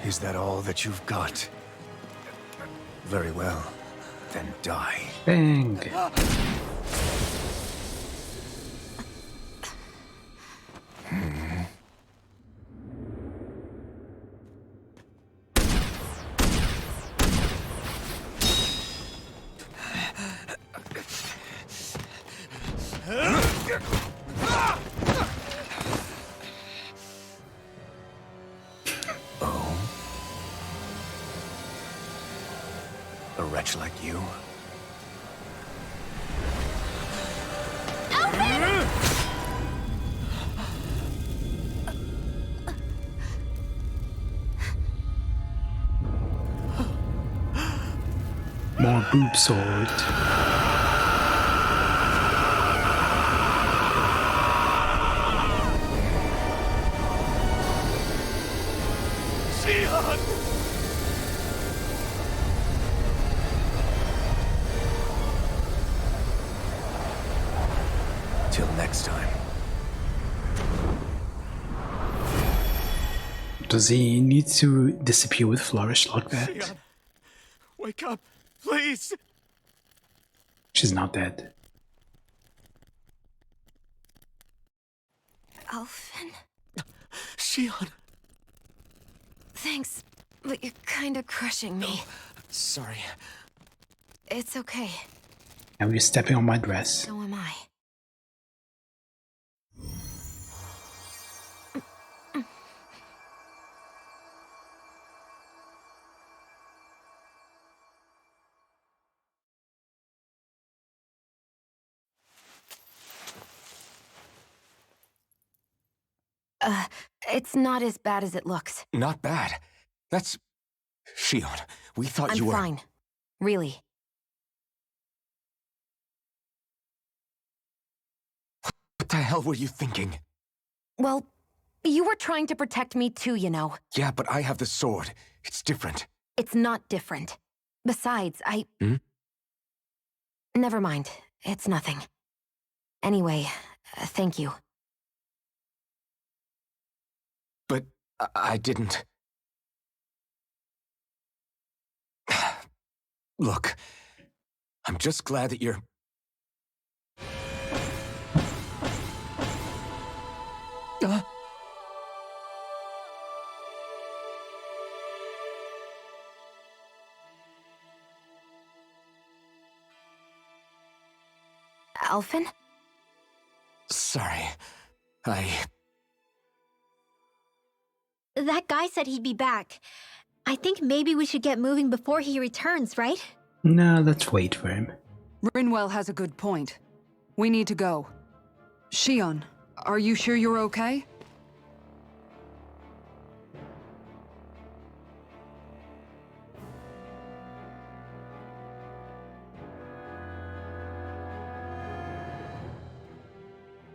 Is that all that you've got? Very well. Then die.
Bang!
A wretch like you?
More boob sword.
Till next time.
Does he need to disappear with flourish like that?
Shionne, wake up, please!
She's not dead.
Alphen?
Shionne!
Thanks, but you're kinda crushing me.
Sorry.
It's okay.
Now you're stepping on my dress.
So am I. It's not as bad as it looks.
Not bad. That's... Shionne, we thought you were...
I'm fine. Really.
What the hell were you thinking?
Well, you were trying to protect me too, you know.
Yeah, but I have the sword. It's different.
It's not different. Besides, Never mind. It's nothing. Anyway, thank you.
But I didn't... Look, I'm just glad that you're...
Alphen?
Sorry.
That guy said he'd be back. I think maybe we should get moving before he returns, right?
No, let's wait for him.
Rinwell has a good point. We need to go. Shionne, are you sure you're okay?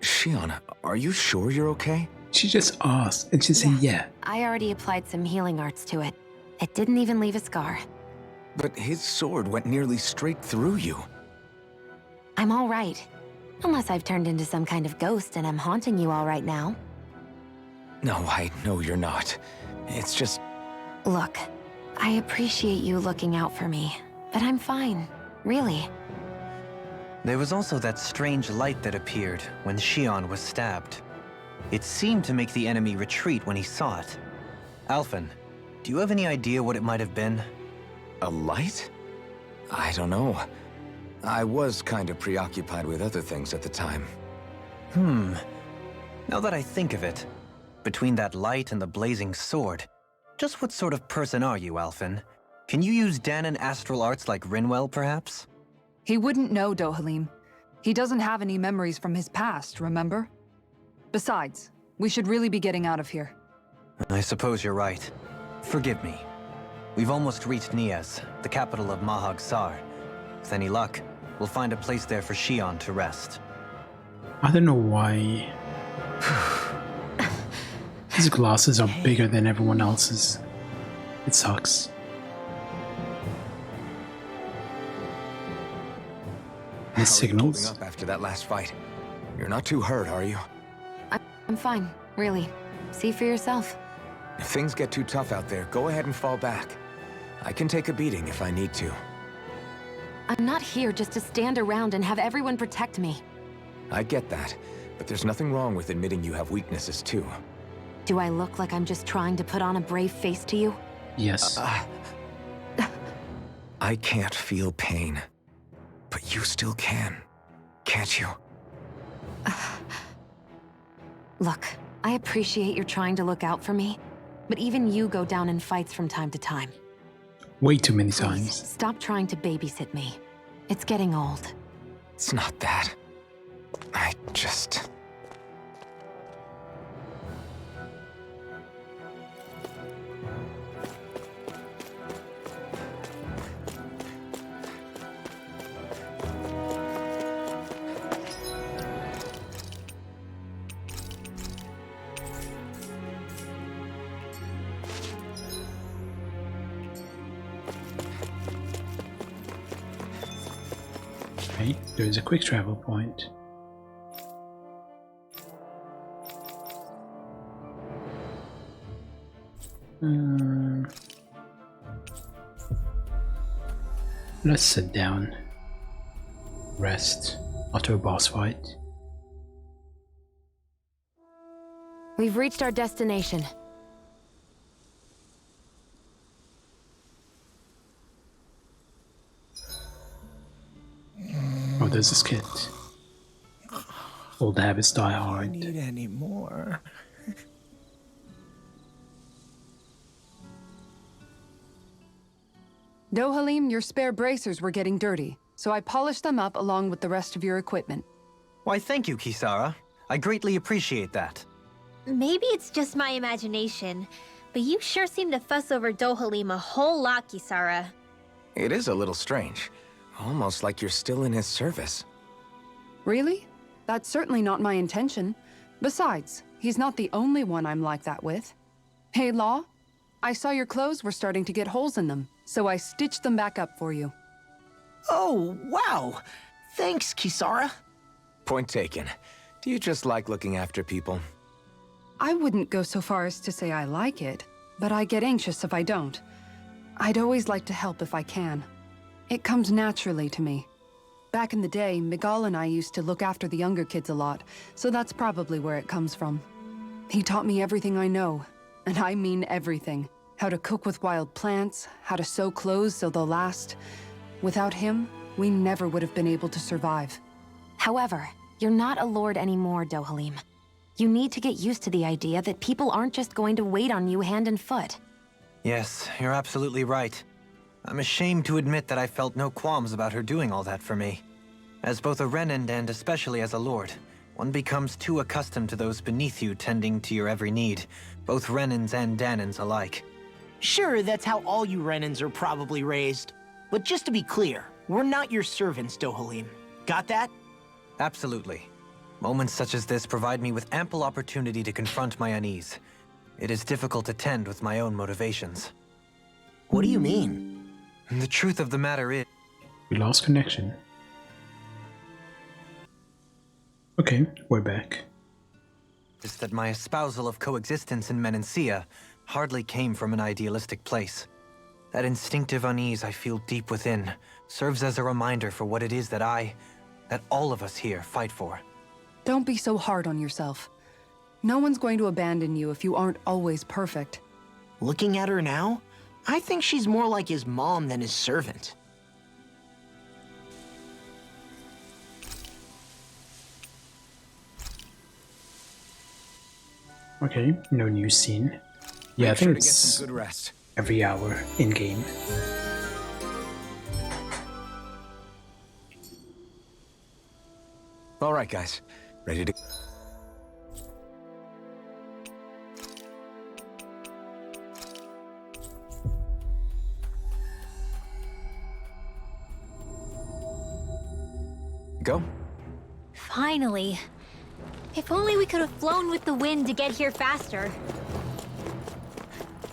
Shionne, are you sure you're okay?
She just asked, and she said yeah.
I already applied some healing arts to it. It didn't even leave a scar.
But his sword went nearly straight through you.
I'm all right. Unless I've turned into some kind of ghost and I'm haunting you all right now.
No, I know you're not. It's just...
Look, I appreciate you looking out for me, but I'm fine, really.
There was also that strange light that appeared when Shion was stabbed. It seemed to make the enemy retreat when he saw it. Alphen, do you have any idea what it might have been?
A light? I don't know. I was kind of preoccupied with other things at the time.
Now that I think of it, between that light and the blazing sword, just what sort of person are you, Alphen? Can you use Dahnan astral arts like Rinwell, perhaps?
He wouldn't know, Dohalim. He doesn't have any memories from his past, remember? Besides, we should really be getting out of here.
I suppose you're right. Forgive me. We've almost reached Niez, the capital of Mahag Saar. With any luck, we'll find a place there for Shion to rest.
I don't know why his glasses are bigger than everyone else's. It sucks. His signals.
Up after that last fight. You're not too hurt, are you?
I'm fine, really. See for yourself.
If things get too tough out there, go ahead and fall back. I can take a beating if I need to.
I'm not here just to stand around and have everyone protect me.
I get that, but there's nothing wrong with admitting you have weaknesses too.
Do I look like I'm just trying to put on a brave face to you?
Yes.
I can't feel pain, but you still can, can't you?
Look, I appreciate you're trying to look out for me, but even you go down in fights from time to time.
Way too many
Please,
times.
stop trying to babysit me. It's getting old.
It's not that. I just...
Okay, there is a quick travel point. Let's sit down. Rest after a boss fight.
We've reached our destination.
Oh, there's this kid. Old habits die hard.
Need any more?
Dohalim, your spare bracers were getting dirty, so I polished them up along with the rest of your equipment.
Why, thank you, Kisara. I greatly appreciate that.
Maybe it's just my imagination, but you sure seem to fuss over Dohalim a whole lot, Kisara.
It is a little strange. Almost like you're still in his service.
Really? That's certainly not my intention. Besides, he's not the only one I'm like that with. Hey, Law, I saw your clothes were starting to get holes in them, so I stitched them back up for you.
Oh, wow. Thanks, Kisara.
Point taken. Do you just like looking after people?
I wouldn't go so far as to say I like it, but I get anxious if I don't. I'd always like to help if I can. It comes naturally to me. Back in the day, Miguel and I used to look after the younger kids a lot, so that's probably where it comes from. He taught me everything I know, and I mean everything. How to cook with wild plants, how to sew clothes so they'll last. Without him, we never would have been able to survive.
However, you're not a lord anymore, Dohalim. You need to get used to the idea that people aren't just going to wait on you hand and foot.
Yes, you're absolutely right. I'm ashamed to admit that I felt no qualms about her doing all that for me. As both a Renan and especially as a lord, one becomes too accustomed to those beneath you tending to your every need, both Renans and Dahnans alike.
Sure, that's how all you Renans are probably raised. But just to be clear, we're not your servants, Dohalim. Got that?
Absolutely. Moments such as this provide me with ample opportunity to confront my unease. It is difficult to tend with my own motivations.
What do you mean?
The truth of the matter is...
We lost connection. Okay, we're back.
Is that my espousal of coexistence in Menancia hardly came from an idealistic place. That instinctive unease I feel deep within serves as a reminder for what it is that all of us here fight for.
Don't be so hard on yourself. No one's going to abandon you if you aren't always perfect.
Looking at her now, I think she's more like his mom than his servant.
Okay, no new scene. Yeah, I
Make
think
sure to
it's
get some good rest.
every hour in game.
All right, guys. Ready to... go?
Finally. If only we could have flown with the wind to get here faster.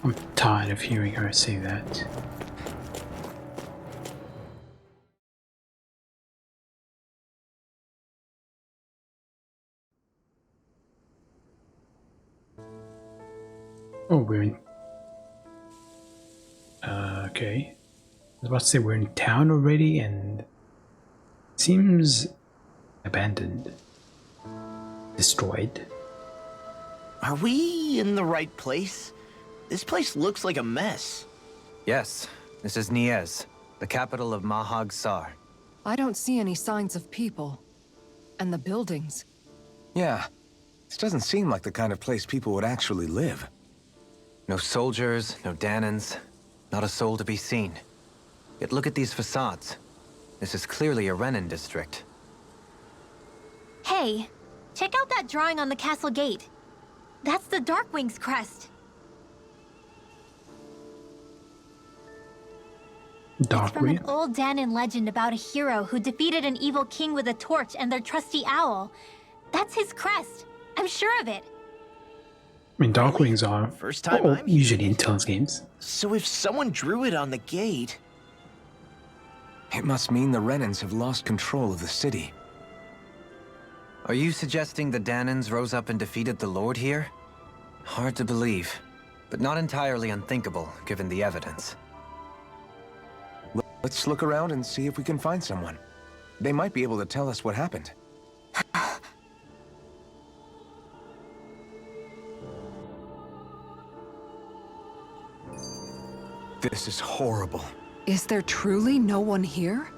I'm tired of hearing her say that. Oh, we're in... okay. I was about to say we're in town already, and... seems... abandoned. Destroyed.
Are we in the right place? This place looks like a mess.
Yes, this is Niez, the capital of Mahag Sar.
I don't see any signs of people. And the buildings.
Yeah. This doesn't seem like the kind of place people would actually live.
No soldiers, no Danans, not a soul to be seen. Yet look at these facades. This is clearly a Renan district.
Hey, check out that drawing on the castle gate. That's the Darkwing's crest. It's from an old Danan legend about a hero who defeated an evil king with a torch and their trusty owl. That's his crest. I'm sure of it.
I mean, Darkwings are
First time I'm
usually in Tell's games.
So if someone drew it on the gate...
It must mean the Renans have lost control of the city.
Are you suggesting the Danans rose up and defeated the Lord here? Hard to believe, but not entirely unthinkable, given the evidence.
Let's look around and see if we can find someone. They might be able to tell us what happened. This is horrible.
Is there truly no one here?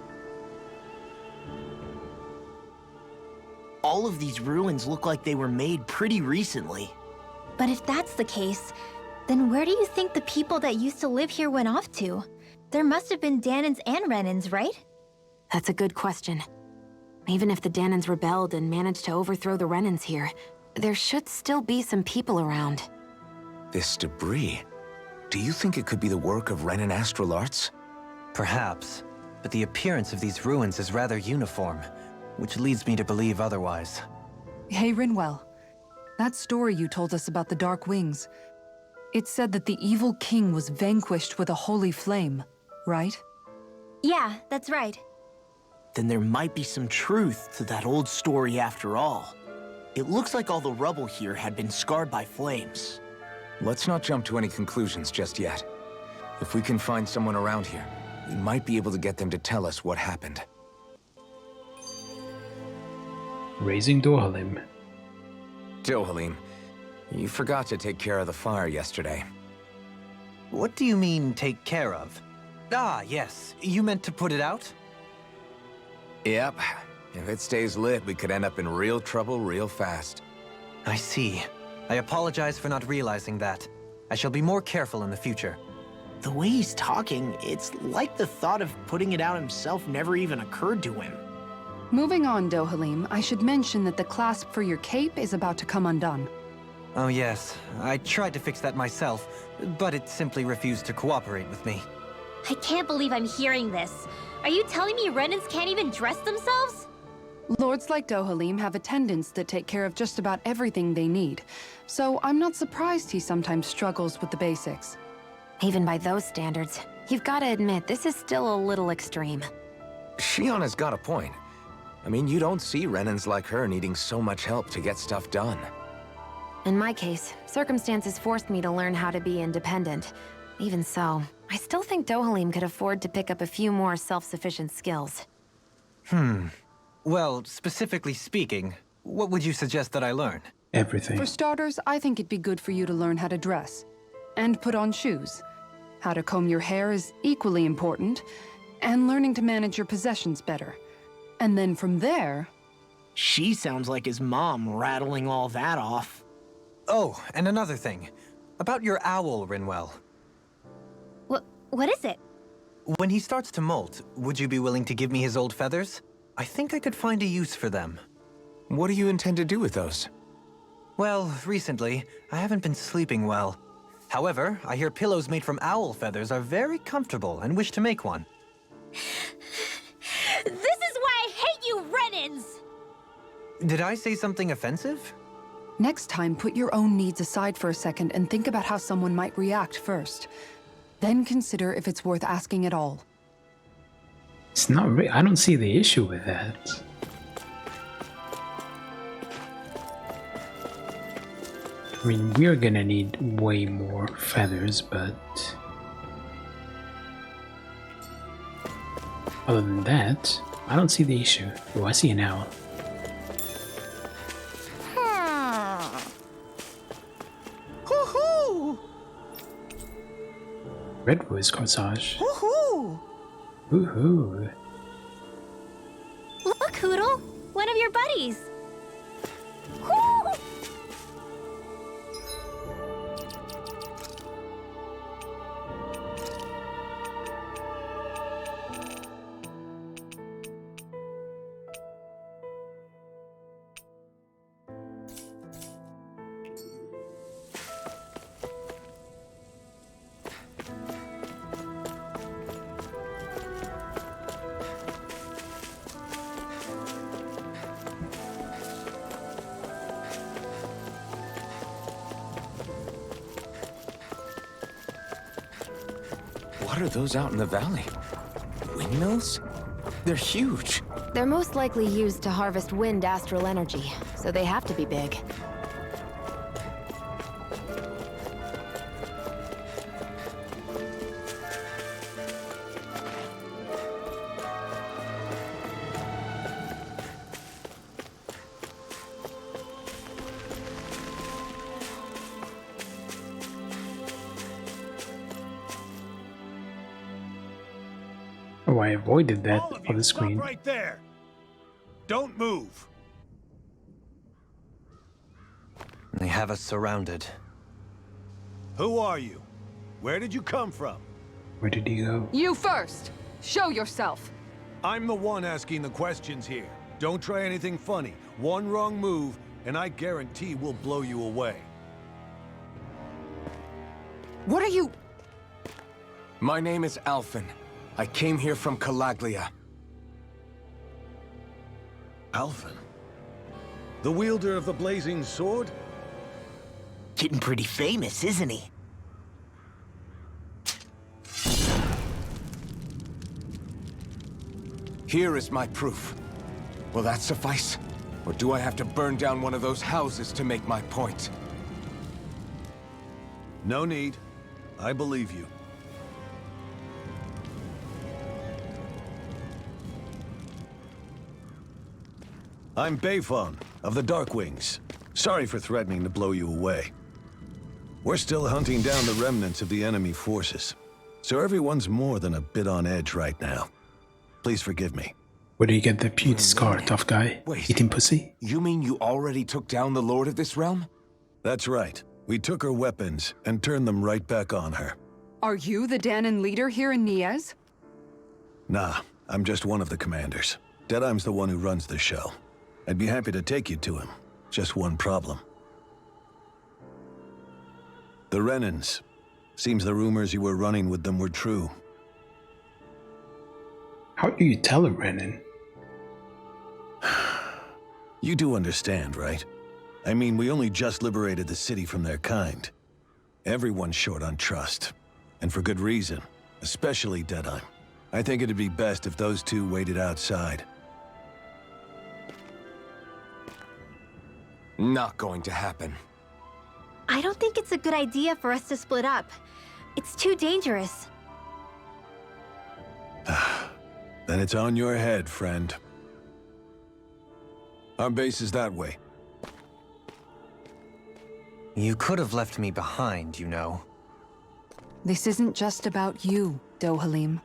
All of these ruins look like they were made pretty recently.
But if that's the case, then where do you think the people that used to live here went off to? There must have been Danans and Renans, right?
That's a good question. Even if the Danans rebelled and managed to overthrow the Renans here, there should still be some people around.
This debris. Do you think it could be the work of Renan astral arts?
Perhaps, but the appearance of these ruins is rather uniform, which leads me to believe otherwise.
Hey, Rinwell. That story you told us about the Dark Wings. It said that the evil king was vanquished with a holy flame, right?
Yeah, that's right.
Then there might be some truth to that old story after all. It looks like all the rubble here had been scarred by flames.
Let's not jump to any conclusions just yet. If we can find someone around here, we might be able to get them to tell us what happened.
Raising Dohalim.
Dohalim, you forgot to take care of the fire yesterday.
What do you mean, take care of? Ah, yes. You meant to put it out?
Yep. If it stays lit, we could end up in real trouble real fast.
I see. I apologize for not realizing that. I shall be more careful in the future.
The way he's talking, it's like the thought of putting it out himself never even occurred to him.
Moving on, Dohalim, I should mention that the clasp for your cape is about to come undone.
Oh yes, I tried to fix that myself, but it simply refused to cooperate with me.
I can't believe I'm hearing this. Are you telling me Renans can't even dress themselves?
Lords like Dohalim have attendants that take care of just about everything they need, so I'm not surprised he sometimes struggles with the basics.
Even by those standards, you've got to admit this is still a little extreme.
Shion has got a point. I mean, you don't see Renans like her needing so much help to get stuff done.
In my case, circumstances forced me to learn how to be independent. Even so, I still think Dohalim could afford to pick up a few more self-sufficient skills.
Well, specifically speaking, what would you suggest that I learn?
Everything.
For starters, I think it'd be good for you to learn how to dress. And put on shoes. How to comb your hair is equally important. And learning to manage your possessions better. And then from there...
She sounds like his mom rattling all that off.
Oh, and another thing. About your owl, Rinwell.
What is it?
When he starts to molt, would you be willing to give me his old feathers? I think I could find a use for them.
What do you intend to do with those?
Well, recently, I haven't been sleeping well. However, I hear pillows made from owl feathers are very comfortable and wish to make one.
This is why I hate you, Renans!
Did I say something offensive?
Next time, put your own needs aside for a second and think about how someone might react first. Then consider if it's worth asking at all.
It's not I don't see the issue with that. I mean, we're gonna need way more feathers, but... other than that, I don't see the issue. Oh, I see an owl.
Hoo-hoo!
Red voice corsage.
Woohoo!
Woohoo!
Look, Hootle! One of your buddies! Woo!
What are those out in the valley? Windmills? They're huge.
They're most likely used to harvest wind astral energy, so they have to be big.
Oh, I avoided that
All of
on
you,
the screen.
stop right there. Don't move.
They have us surrounded.
Who are you? Where did you come from?
Where did he go?
You first! Show yourself!
I'm the one asking the questions here. Don't try anything funny. One wrong move, and I guarantee we'll blow you away.
What are you...
My name is Alphen. I came here from Calaglia.
Alphen? The wielder of the blazing sword?
Getting pretty famous, isn't he?
Here is my proof. Will that suffice? Or do I have to burn down one of those houses to make my point?
No need. I believe you. I'm Bayfon, of the Darkwings. Sorry for threatening to blow you away. We're still hunting down the remnants of the enemy forces, so everyone's more than a bit on edge right now. Please forgive me.
Where do you get the puny scar, tough guy?
Wait.
Eating pussy?
You mean you already took down the Lord of this realm?
That's right. We took her weapons and turned them right back on her.
Are you the Danon leader here in Niez?
Nah, I'm just one of the commanders. Deadeye's the one who runs the show. I'd be happy to take you to him. Just one problem. The Renans. Seems the rumors you were running with them were true.
How do you tell a Renan?
You do understand, right? I mean, we only just liberated the city from their kind. Everyone's short on trust. And for good reason. Especially Deadeye. I think it'd be best if those two waited outside.
Not going to happen.
I don't think it's a good idea for us to split up. It's too dangerous.
Then it's on your head, friend. Our base is that way.
You could have left me behind, you know.
This isn't just about you, Dohalim.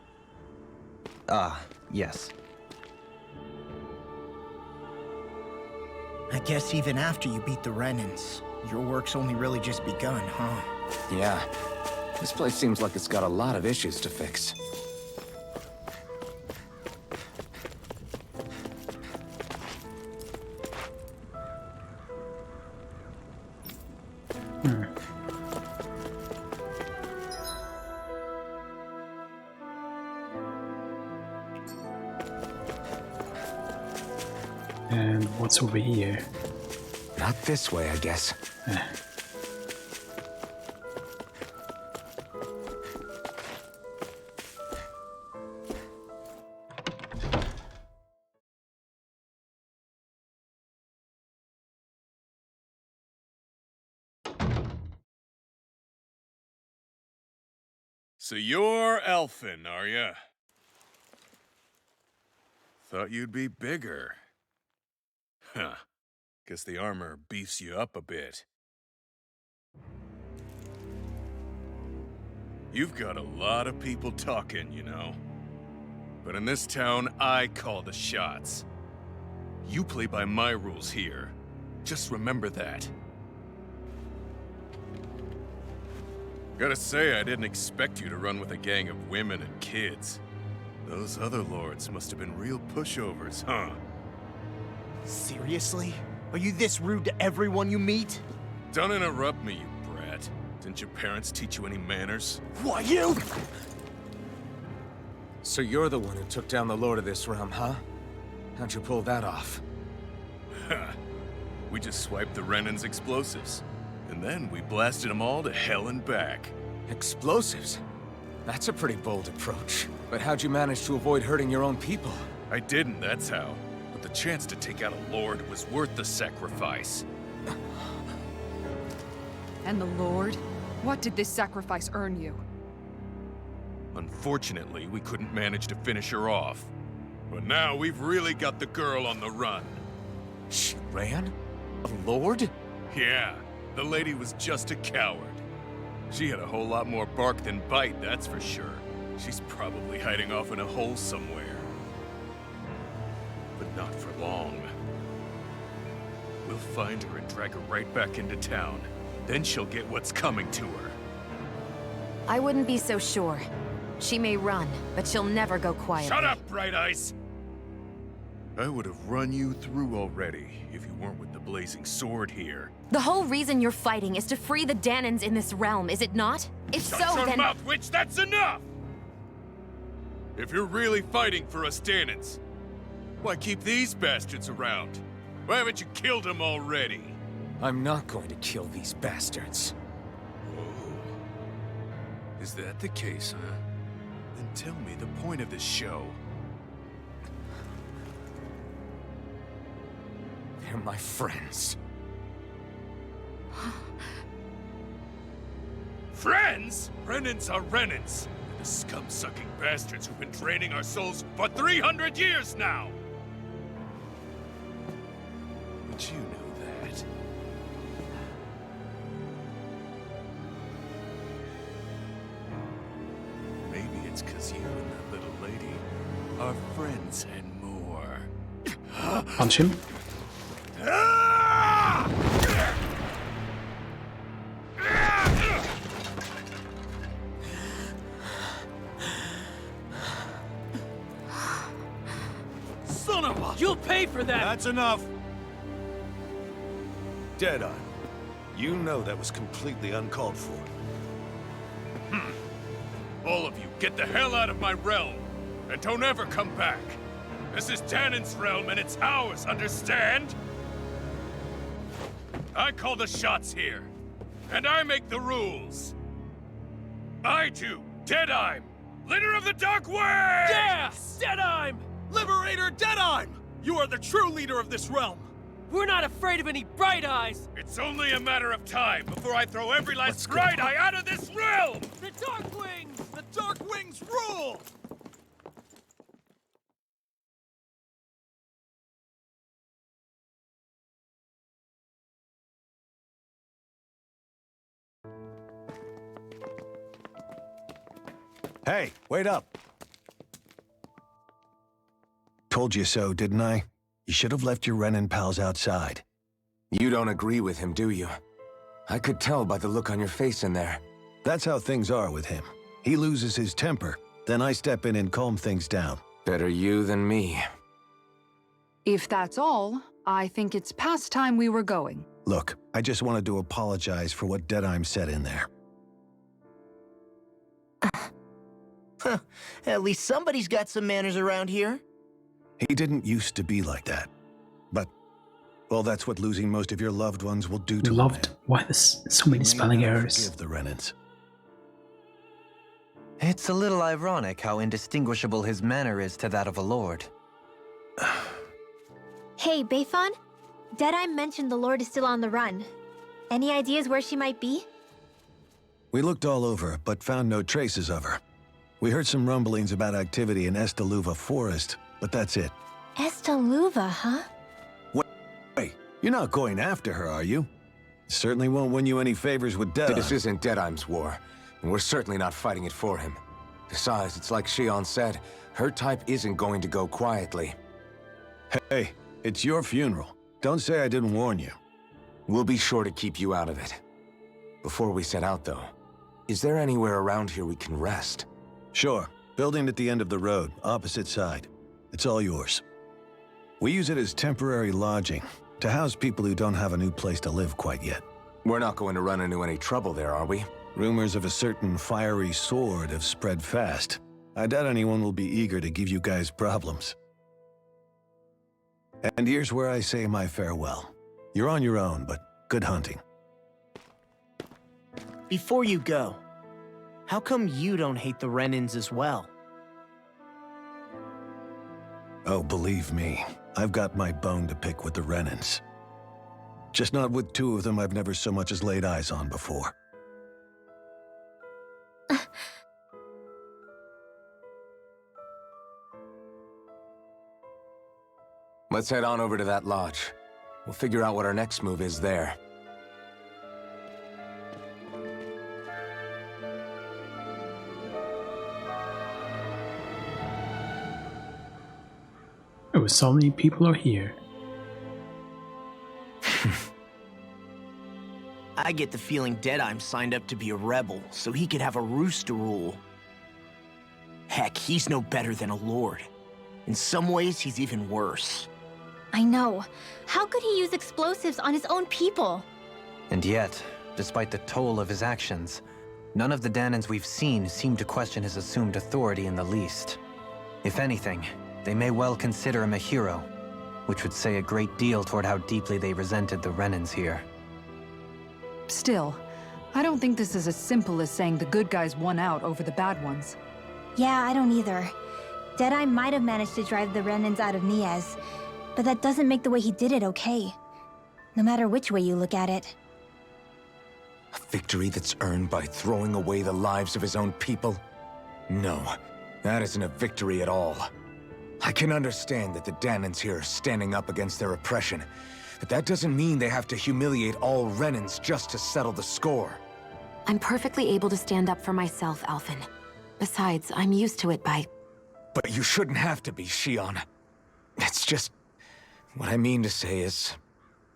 Ah, yes.
I guess even after you beat the Renans, your work's only really just begun, huh?
Yeah. This place seems like it's got a lot of issues to fix.
And what's over here?
Not this way, I guess.
So you're Elfin, are ya? Thought you'd be bigger. Huh. Guess the armor beefs you up a bit. You've got a lot of people talking, you know. But in this town, I call the shots. You play by my rules here. Just remember that. Gotta say, I didn't expect you to run with a gang of women and kids. Those other lords must have been real pushovers, huh?
Seriously? Are you this rude to everyone you meet?
Don't interrupt me, you brat. Didn't your parents teach you any manners?
Why, you?
So you're the one who took down the Lord of this realm, huh? How'd you pull that off?
Ha! We just swiped the Renan's explosives. And then we blasted them all to hell and back.
Explosives? That's a pretty bold approach. But how'd you manage to avoid hurting your own people?
I didn't, that's how. But the chance to take out a lord was worth the sacrifice.
And the Lord? What did this sacrifice earn you?
Unfortunately, we couldn't manage to finish her off. But now we've really got the girl on the run.
She ran? A lord?
Yeah, the lady was just a coward. She had a whole lot more bark than bite, that's for sure. She's probably hiding off in a hole somewhere. But not for long. We'll find her and drag her right back into town. Then she'll get what's coming to her.
I wouldn't be so sure. She may run, but she'll never go quietly.
Shut up, Bright Eyes! I would have run you through already if you weren't with the blazing sword here.
The whole reason you're fighting is to free the Danans in this realm, is it not? If
Shut
so,
your
then—
mouth, witch! That's enough! If you're really fighting for us Danans, why keep these bastards around? Why haven't you killed them already?
I'm not going to kill these bastards.
Oh. Is that the case, huh? Then tell me the point of this show.
They're my friends.
Friends? Renans are Renans. They're the scum-sucking bastards who've been draining our souls for 300 years now! But you know that. Maybe it's 'cause you and that little lady are friends and more.
Punch him.
Son of a... You'll pay for that!
That's enough! Deadeye, you know that was completely uncalled for.
All of you, get the hell out of my realm! And don't ever come back! This is Danan's realm and it's ours, understand? I call the shots here. And I make the rules. I do, Deadeye, leader of the Dark Wings!
Yeah! Deadeye! Liberator Deadeye! You are the true leader of this realm! We're not afraid of any Bright Eyes!
It's only a matter of time before I throw every last Bright Eye out of this realm!
The Darkwings! The Darkwings rule!
Hey, wait up. Told you so, didn't I? You should have left your Renan pals outside.
You don't agree with him, do you? I could tell by the look on your face in there.
That's how things are with him. He loses his temper, then I step in and calm things down.
Better you than me.
If that's all, I think it's past time we were going.
Look, I just wanted to apologize for what Deadheim said in there.
At least somebody's got some manners around here.
He didn't used to be like that. But, well, that's what losing most of your loved ones will do to
Loved. Why there's so many spelling errors?
Forgive the Renans.
It's a little ironic how indistinguishable his manner is to that of a lord.
Hey, Bayfon? Deadeye mentioned the Lord is still on the run. Any ideas where she might be?
We looked all over, but found no traces of her. We heard some rumblings about activity in Estaluva Forest, but that's it.
Estaluva, huh?
Wait, you're not going after her, are you? Certainly won't win you any favors with Deadeye.
This isn't Deadheim's war, and we're certainly not fighting it for him. Besides, it's like Shion said, her type isn't going to go quietly.
Hey, it's your funeral. Don't say I didn't warn you.
We'll be sure to keep you out of it. Before we set out, though, is there anywhere around here we can rest?
Sure. Building at the end of the road, opposite side. It's all yours. We use it as temporary lodging, to house people who don't have a new place to live quite yet.
We're not going to run into any trouble there, are we?
Rumors of a certain fiery sword have spread fast. I doubt anyone will be eager to give you guys problems. And here's where I say my farewell. You're on your own, but good hunting.
Before you go, how come you don't hate the Renans as well?
Oh, believe me, I've got my bone to pick with the Renans. Just not with two of them I've never so much as laid eyes on before.
Let's head on over to that lodge. We'll figure out what our next move is there.
Oh, so many people are here.
I get the feeling Deadheim signed up to be a rebel, so he could have a roost to rule. Heck, he's no better than a lord. In some ways, he's even worse.
I know. How could he use explosives on his own people?
And yet, despite the toll of his actions, none of the Dahnans we've seen seem to question his assumed authority in the least. If anything, they may well consider him a hero, which would say a great deal toward how deeply they resented the Renans here.
Still, I don't think this is as simple as saying the good guys won out over the bad ones.
Yeah, I don't either. Deadeye might have managed to drive the Renans out of Niez, but that doesn't make the way he did it okay. No matter which way you look at it.
A victory that's earned by throwing away the lives of his own people? No, that isn't a victory at all. I can understand that the Dahnans here are standing up against their oppression, but that doesn't mean they have to humiliate all Renans just to settle the score.
I'm perfectly able to stand up for myself, Alphen. Besides, I'm used to it by...
But you shouldn't have to be, Shion. It's just... What I mean to say is,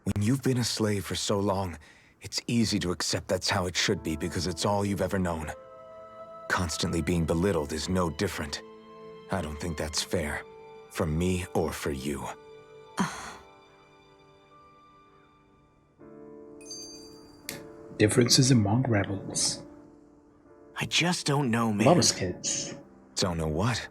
when you've been a slave for so long, it's easy to accept that's how it should be because it's all you've ever known. Constantly being belittled is no different. I don't think that's fair. For me or for you.
Differences among rebels.
I just don't know, man.
A lot of skits.
Don't know what?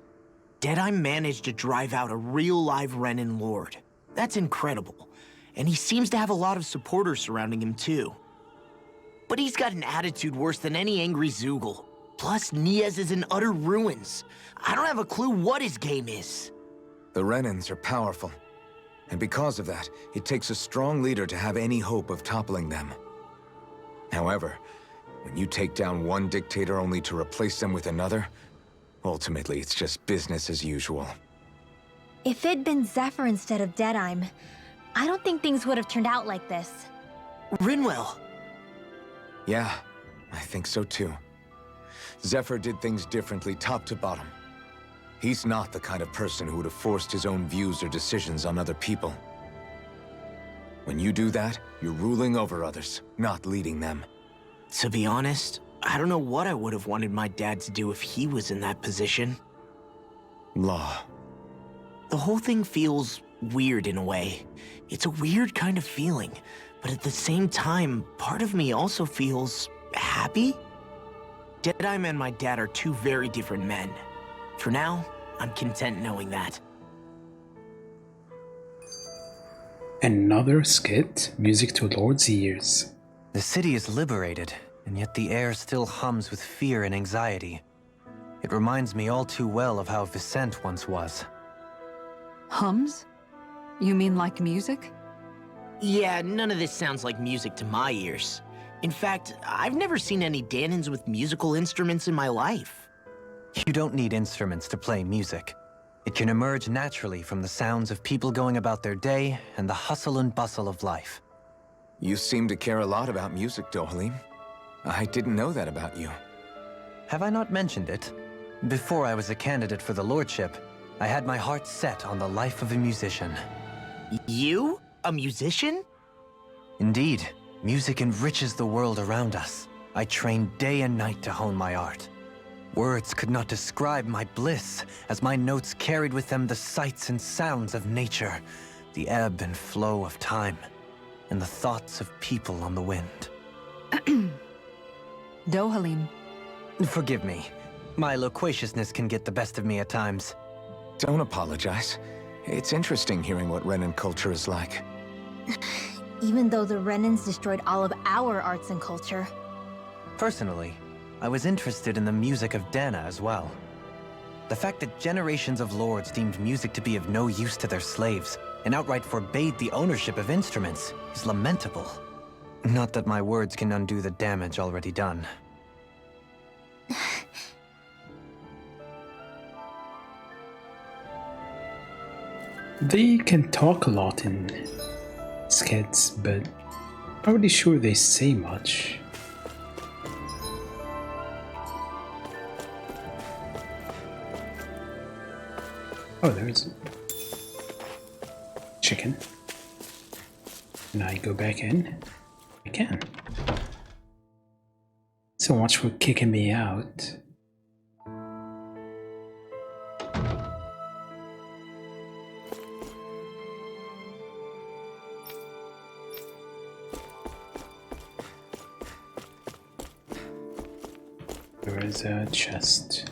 Deadeye managed to drive out a real live Renan lord. That's incredible. And he seems to have a lot of supporters surrounding him too. But he's got an attitude worse than any angry Zoogle. Plus, Niez is in utter ruins. I don't have a clue what his game is.
The Renans are powerful. And because of that, it takes a strong leader to have any hope of toppling them. However, when you take down one dictator only to replace them with another, ultimately it's just business as usual.
If it'd been Zephyr instead of Deadheim, I don't think things would have turned out like this.
Rinwell!
Yeah, I think so too. Zephyr did things differently top to bottom. He's not the kind of person who would have forced his own views or decisions on other people. When you do that, you're ruling over others, not leading them.
To be honest, I don't know what I would have wanted my dad to do if he was in that position.
Law.
The whole thing feels weird in a way. It's a weird kind of feeling, but at the same time, part of me also feels happy? Deadheim and my dad are two very different men. For now, I'm content knowing that.
Another skit, music to Lord's ears.
The city is liberated, and yet the air still hums with fear and anxiety. It reminds me all too well of how Vicente once was.
Hums? You mean like music?
Yeah, none of this sounds like music to my ears. In fact, I've never seen any Dahnans with musical instruments in my life.
You don't need instruments to play music. It can emerge naturally from the sounds of people going about their day and the hustle and bustle of life.
You seem to care a lot about music, Dohalim. I didn't know that about you.
Have I not mentioned it? Before I was a candidate for the lordship, I had my heart set on the life of a musician.
You? A musician?
Indeed. Music enriches the world around us. I trained day and night to hone my art. Words could not describe my bliss, as my notes carried with them the sights and sounds of nature, the ebb and flow of time, and the thoughts of people on the wind.
Dohalim.
Forgive me. My loquaciousness can get the best of me at times.
Don't apologize. It's interesting hearing what Renan culture is like.
Even though the Renans destroyed all of our arts and culture.
Personally, I was interested in the music of Dana as well. The fact that generations of lords deemed music to be of no use to their slaves and outright forbade the ownership of instruments is lamentable. Not that my words can undo the damage already done.
They can talk a lot in skits, but not really sure they say much. Oh, there's chicken. Can I go back in? I can. So much for kicking me out. There is a chest.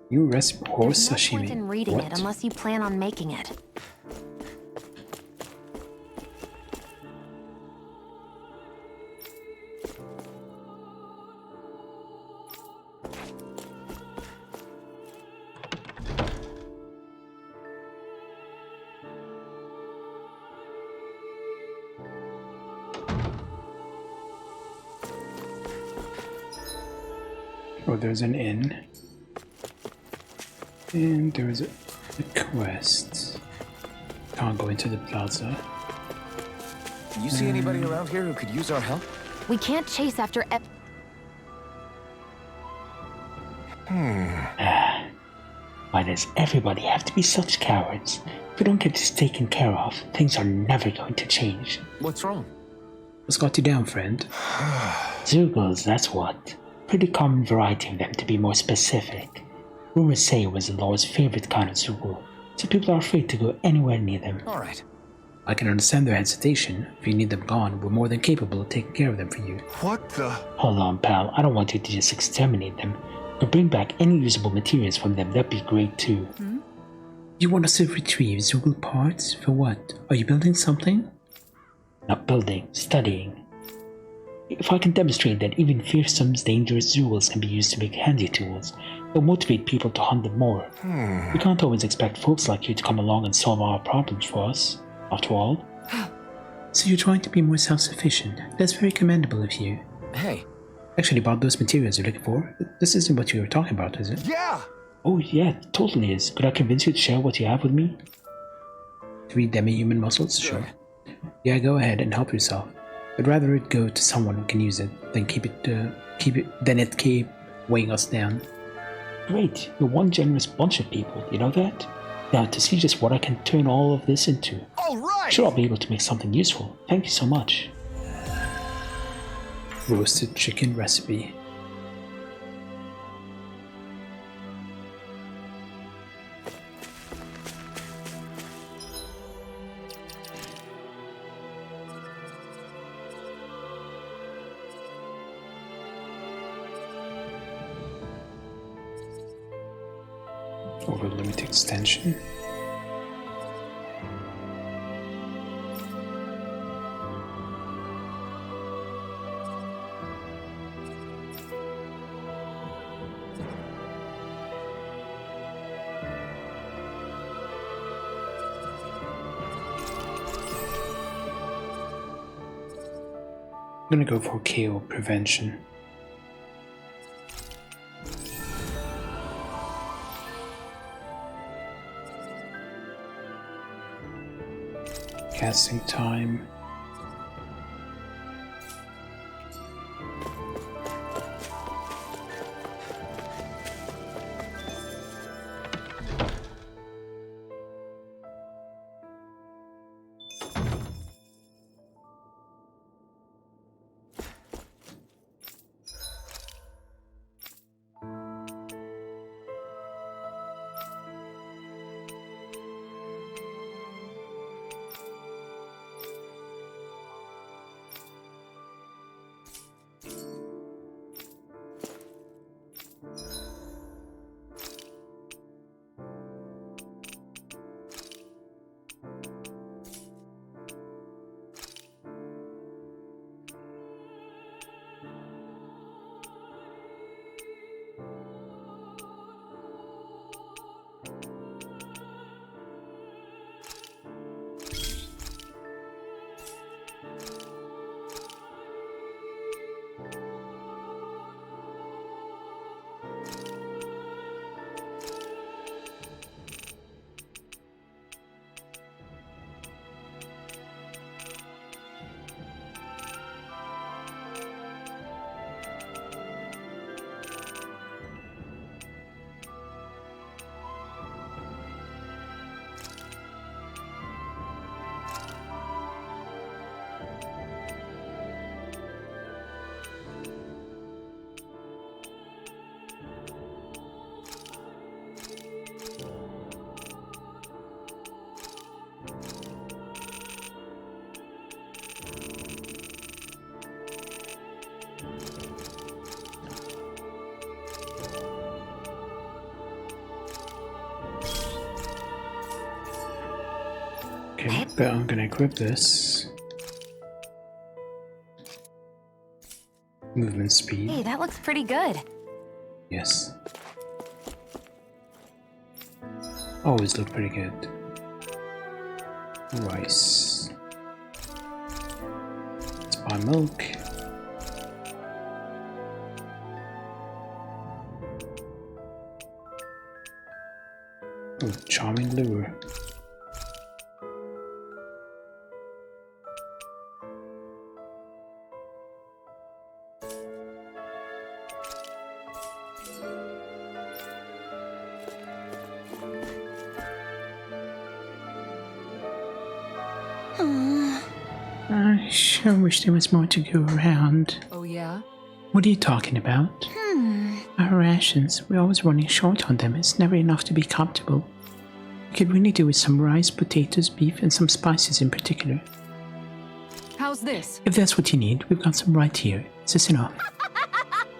You rest horse
There's no
sashimi.
point in reading
What?
it unless you plan on making it.
Oh, there's an inn. And there's a quest. Can't go into the plaza.
You see anybody around here who could use our help?
We can't chase after
Why does everybody have to be such cowards? If we don't get this taken care of, things are never going to change.
What's wrong?
What's got you down, friend?
Zergals, that's what. Pretty common variety of them, to be more specific. Rumors say it was the Lord's favorite kind of Zergal, so people are afraid to go anywhere near them.
Alright.
I can understand their hesitation. If you need them gone, we're more than capable of taking care of them for you.
What the?
Hold on, pal. I don't want you to just exterminate them. Or bring back any usable materials from them. That'd be great too.
You want us to retrieve Zergal parts? For what? Are you building something?
Not building, studying. If I can demonstrate that even fearsome, dangerous Zergals can be used to make handy tools, It'll motivate people to hunt them more. We can't always expect folks like you to come along and solve our problems for us, after all.
So you're trying to be more self-sufficient. That's very commendable of you.
Hey.
Actually, about those materials you're looking for, this isn't what you were talking about, is it?
Yeah!
Oh yeah, it totally is. Could I convince you to share what you have with me?
3 demi-human muscles? Sure. Yeah, go ahead and help yourself. I'd rather it go to someone who can use it than keep it weighing us down.
Great, you're one generous bunch of people, you know that? Now, to see just what I can turn all of this into.
Alright!
Sure, I'll be able to make something useful. Thank you so much.
Roasted chicken recipe. Over limit extension. I'm gonna go for KO prevention. Casting time. Okay, but I'm gonna equip this. Movement speed.
Hey, that looks pretty good.
Yes. Always look pretty good. Rice. Let's buy milk. Oh, charming lure. I sure wish there was more to go around.
Oh yeah?
What are you talking about? Our rations, we're always running short on them. It's never enough to be comfortable. We could really do with some rice, potatoes, beef, and some spices in particular.
How's this?
If that's what you need, we've got some right here. Is this enough?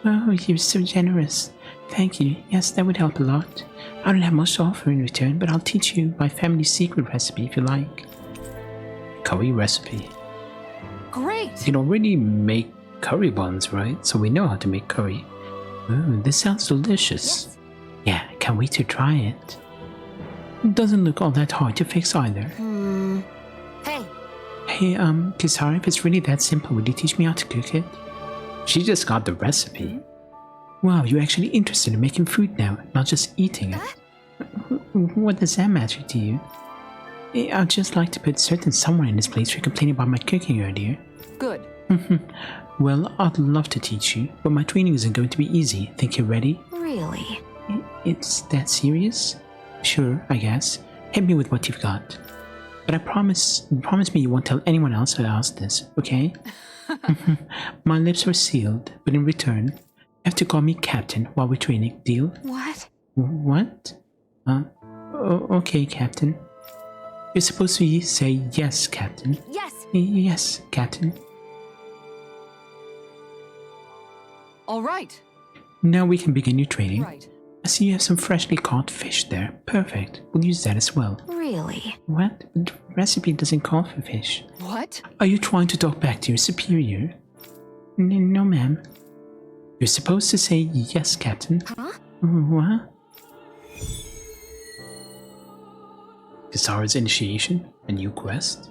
Oh, you're so generous. Thank you. Yes, that would help a lot. I don't have much to offer in return, but I'll teach you my family's secret recipe if you like. Curry recipe.
Great!
You can already make curry buns, right? So we know how to make curry. Oh, this sounds delicious.
Yes.
Yeah, can't wait to try it. Doesn't look all that hard to fix either.
Hey.
Hey, Kisara, if it's really that simple, would you teach me how to cook it? She just got the recipe. Wow, you're actually interested in making food now, not just eating it. What does that matter to you? I'd just like to put certain someone in his place for complaining about my cooking earlier.
Good.
Well, I'd love to teach you, but my training isn't going to be easy. Think you're ready?
Really?
It's that serious? Sure, I guess. Hit me with what you've got. But promise me you won't tell anyone else I asked this, okay? My lips are sealed, but in return, you have to call me Captain while we're training. Deal?
What?
What? Okay, Captain. You're supposed to say yes, Captain.
Yes!
Yes, Captain.
All right.
Now we can begin your training.
Right.
I see you have some freshly caught fish there. Perfect. We'll use that as well.
Really?
What? The recipe doesn't call for fish.
What?
Are you trying to talk back to your superior? No, ma'am. You're supposed to say yes, Captain.
Huh?
What? Kisara's initiation? A new quest?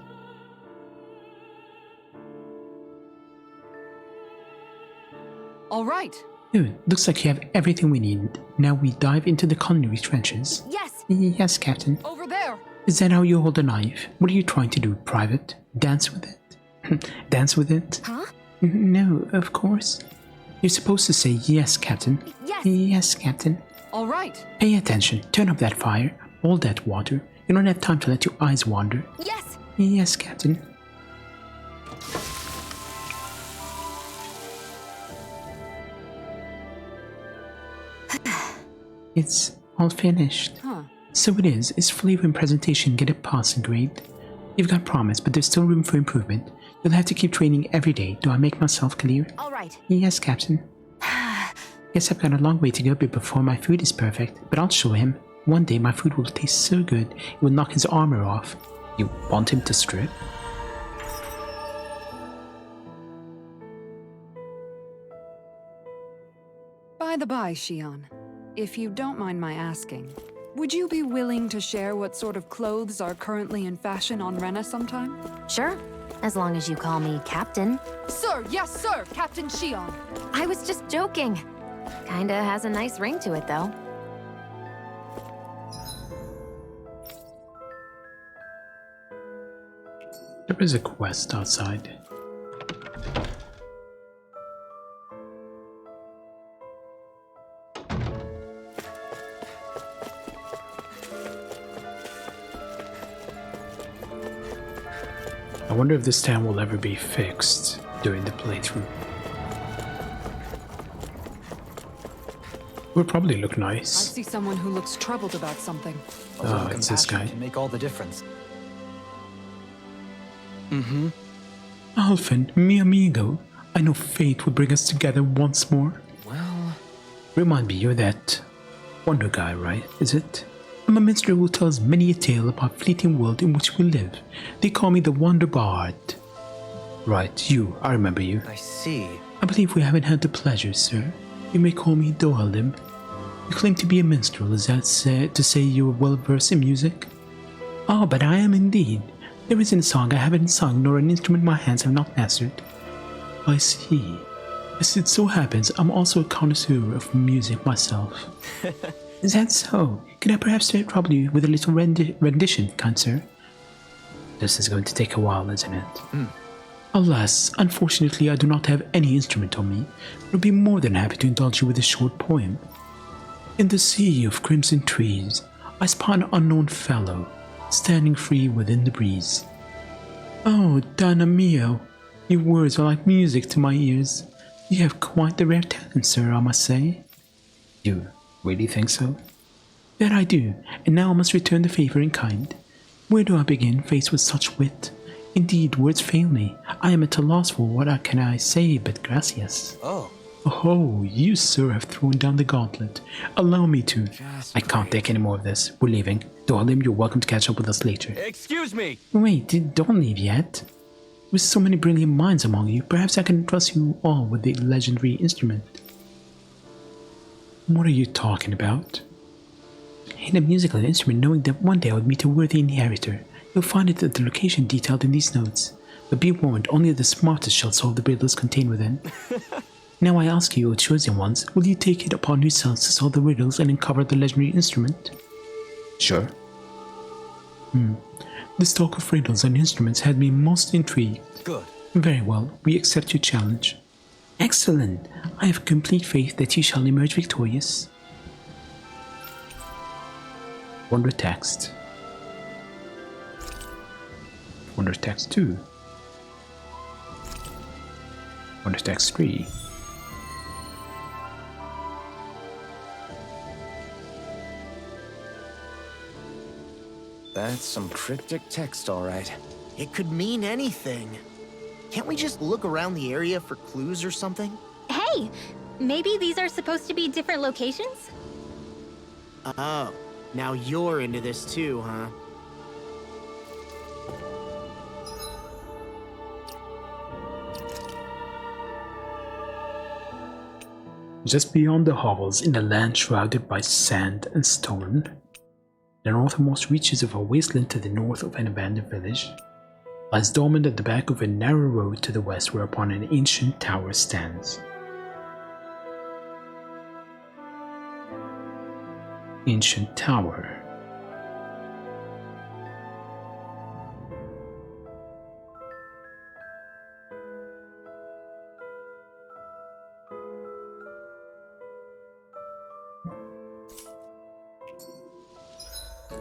All right.
Good. Looks like you have everything we need. Now we dive into the culinary trenches.
Yes!
Yes, Captain.
Over there.
Is that how you hold a knife? What are you trying to do, Private? Dance with it? Dance with it?
Huh?
No, of course. You're supposed to say yes, Captain.
Yes!
Yes, Captain.
All right.
Pay attention. Turn up that fire. Hold that water. You don't have time to let your eyes wander.
Yes!
Yes, Captain. It's all finished.
Huh.
So it is. Is flavor and presentation get a passing grade? You've got promise, but there's still room for improvement. You'll have to keep training every day. Do I make myself clear?
All right.
Yes, Captain. Guess I've got a long way to go before my food is perfect, but I'll show him. One day my food will taste so good, it will knock his armor off. You want him to strip?
By the by, Shion, if you don't mind my asking, would you be willing to share what sort of clothes are currently in fashion on Rena sometime?
Sure. As long as you call me Captain.
Sir, yes, sir, Captain Shion.
I was just joking. Kinda has a nice ring to it, though.
There is a quest outside. I wonder if this town will ever be fixed during the playthrough. Would probably look
I
nice.
see someone who looks troubled about something.
Oh, it's this guy.
Can make all the difference.
Alphen, mi amigo. I know fate will bring us together once more.
Well,
Remind me, you're that wonder guy, right? Is it? I'm a minstrel who tells many a tale about fleeting world in which we live. They call me the Wonder Bard. Right, you. I remember you.
I see.
I believe we haven't had the pleasure, sir. You may call me Dohalim. You claim to be a minstrel, is that to say you are well versed in music? Oh, but I am indeed. There isn't a song I haven't sung, nor an instrument my hands have not mastered. I see. As it so happens, I'm also a connoisseur of music myself. Is that so? Could I perhaps trouble you with a little rendition, kind sir? This is going to take a while, isn't it? Alas, unfortunately I do not have any instrument on me, but I'd be more than happy to indulge you with a short poem. In the sea of crimson trees, I spy an unknown fellow, standing free within the breeze. Oh, Dana mio, your words are like music to my ears. You have quite the rare talent, sir, I must say. You really think so? That I do, and now I must return the favor in kind. Where do I begin, faced with such wit? Indeed, words fail me. I am at a loss for what can I say but gracias. Oh, you, sir, have thrown down the gauntlet. Allow me to. I can't take any more of this. We're leaving. Dohalim, you're welcome to catch up with us later.
Excuse me!
Wait, don't leave yet. With so many brilliant minds among you, perhaps I can trust you all with the legendary instrument. What are you talking about? Hit a musical instrument knowing that one day I would meet a worthy inheritor. You'll find it at the location detailed in these notes. But be warned, only the smartest shall solve the riddles contained within. Now I ask you, O chosen ones, will you take it upon yourselves to solve the riddles and uncover the legendary instrument? Sure. This talk of riddles and instruments had me most intrigued.
Good.
Very well, we accept your challenge. Excellent! I have complete faith that you shall emerge victorious. Wonder text. Wonder text 2. Wonder text 3.
That's some cryptic text, all right.
It could mean anything. Can't we just look around the area for clues or something?
Hey! Maybe these are supposed to be different locations?
Oh, now you're into this too, huh?
Just beyond the hovels, in a land shrouded by sand and stone, the northernmost reaches of a wasteland to the north of an abandoned village, lies dormant at the back of a narrow road to the west whereupon an ancient tower stands. Ancient tower.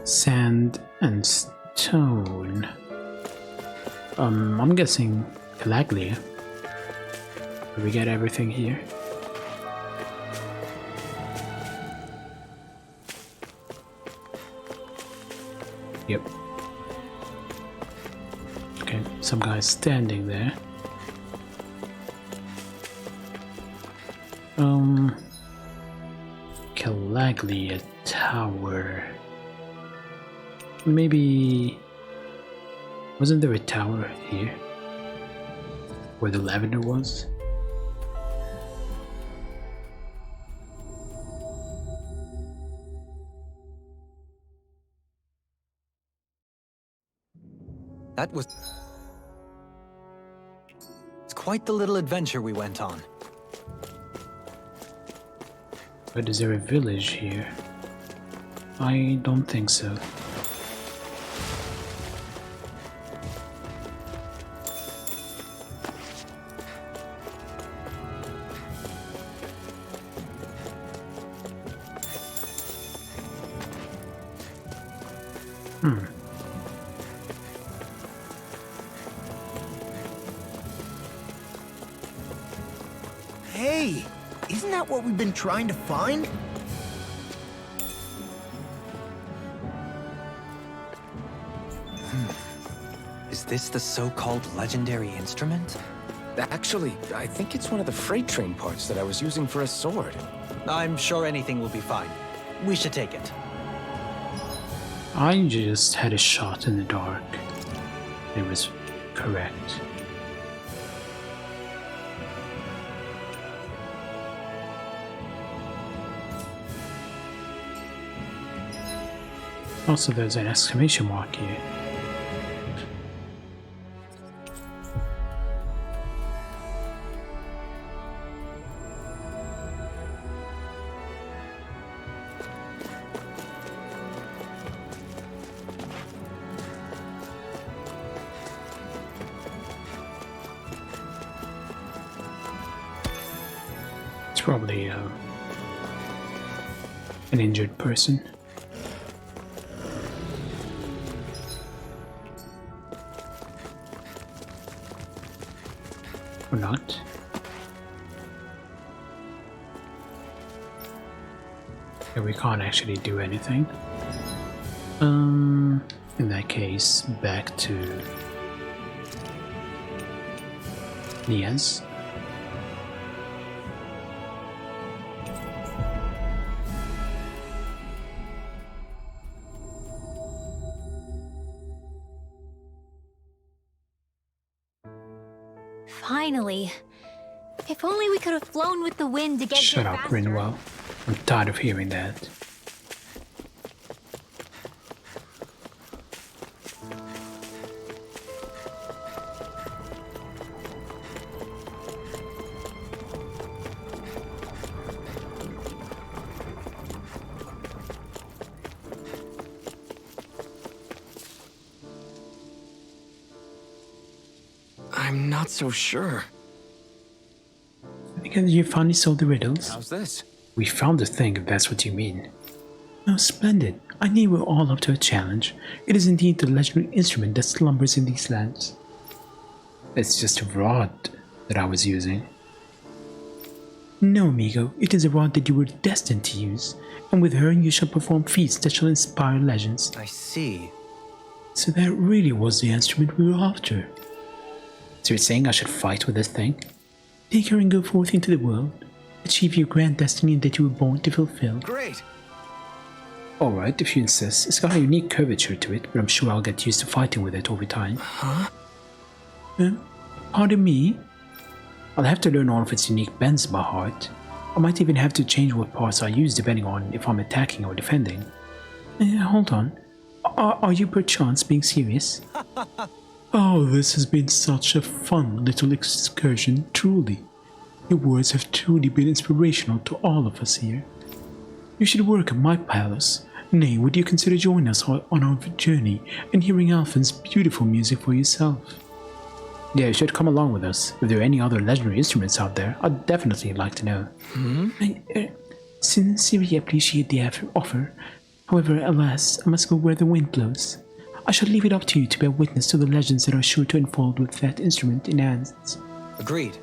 Sand and stone. I'm guessing Calaglia. We get everything here. Yep. Okay, some guy standing there. Calaglia Tower. Maybe... wasn't there a tower here? Where the lavender was?
That was... It's quite the little adventure we went on.
But is there a village here? I don't think so.
Hey, isn't that what we've been trying to find?
Is this the so-called legendary instrument?
Actually, I think it's one of the freight train parts that I was using for a sword.
I'm sure anything will be fine. We should take it.
I just had a shot in the dark. It was correct. Also, there's an exclamation mark here. It's probably an injured person. Or not. Yeah, we can't actually do anything. In that case, back to Niaz.
Finally. If only we could have flown with the wind to get
Shut
here
up,
faster.
Rinwell. I'm tired of hearing that.
I'm not so sure.
Because you finally solved the riddles.
How's this?
We found the thing, if that's what you mean. Oh, splendid. I knew we were all up to a challenge. It is indeed the legendary instrument that slumbers in these lands. It's just a rod that I was using. No, amigo, it is a rod that you were destined to use, and with her you shall perform feats that shall inspire legends.
I see.
So that really was the instrument we were after. So you're saying I should fight with this thing? Take her and go forth into the world. Achieve your grand destiny that you were born to fulfill.
Great!
Alright, if you insist. It's got a unique curvature to it, but I'm sure I'll get used to fighting with it over time.
Huh?
Pardon me? I'll have to learn all of its unique bends by heart. I might even have to change what parts I use depending on if I'm attacking or defending. Hold on. Are you perchance being serious? Oh, this has been such a fun little excursion, truly. Your words have truly been inspirational to all of us here. You should work at my palace. Nay, would you consider joining us on our journey and hearing Alphen's beautiful music for yourself? Yeah, you should come along with us. If there are any other legendary instruments out there, I'd definitely like to know. I sincerely appreciate the offer. However, alas, I must go where the wind blows. I shall leave it up to you to bear witness to the legends that are sure to unfold with that instrument in hands.
Agreed.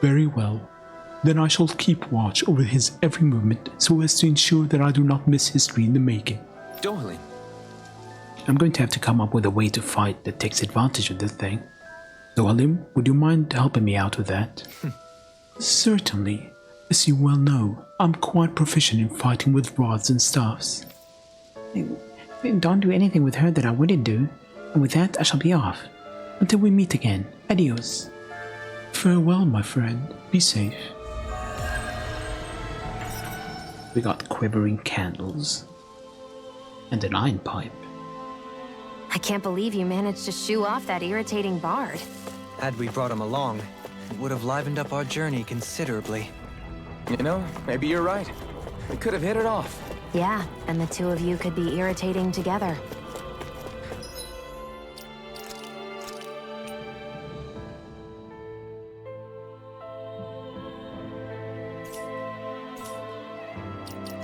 Very well. Then I shall keep watch over his every movement so as to ensure that I do not miss history in the making.
Dohalim.
I'm going to have to come up with a way to fight that takes advantage of this thing. Dohalim, would you mind helping me out with that? Certainly. As you well know, I'm quite proficient in fighting with rods and staffs. Don't do anything with her that I wouldn't do, and with that I shall be off. Until we meet again, adios. Farewell, my friend. Be safe. We got quivering candles. And an iron pipe.
I can't believe you managed to shoo off that irritating bard.
Had we brought him along, it would have livened up our journey considerably.
You know, maybe you're right. We could have hit it off.
Yeah, and the two of you could be irritating together.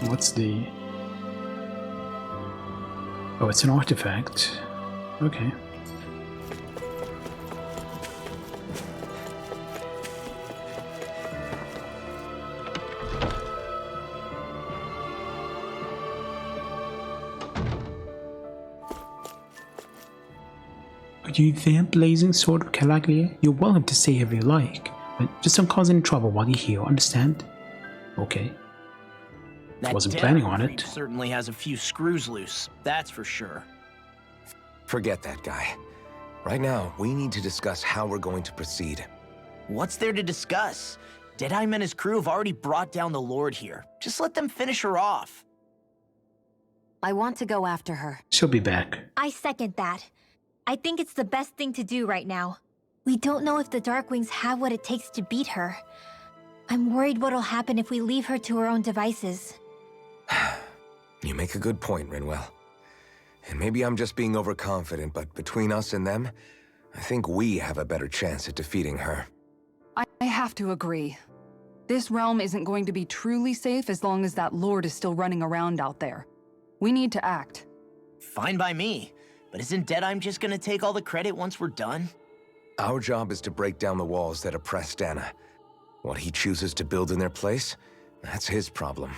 What's the... Oh, it's an artifact. Okay. Are you there, blazing sword of Calaglia? You're welcome to stay if you like, but just don't cause any trouble while you're here, understand? Okay. Wasn't planning on it.
Certainly has a few screws loose, that's for sure.
Forget that guy. Right now, we need to discuss how we're going to proceed.
What's there to discuss? Deadheim and his crew have already brought down the Lord here. Just let them finish her off.
I want to go after her.
She'll be back.
I second that. I think it's the best thing to do right now. We don't know if the Darkwings have what it takes to beat her. I'm worried what'll happen if we leave her to her own devices.
You make a good point, Rinwell. And maybe I'm just being overconfident, but between us and them, I think we have a better chance at defeating her.
I have to agree. This realm isn't going to be truly safe as long as that Lord is still running around out there. We need to act.
Fine by me. But isn't Deadheim just gonna take all the credit once we're done?
Our job is to break down the walls that oppress Dana. What he chooses to build in their place, that's his problem.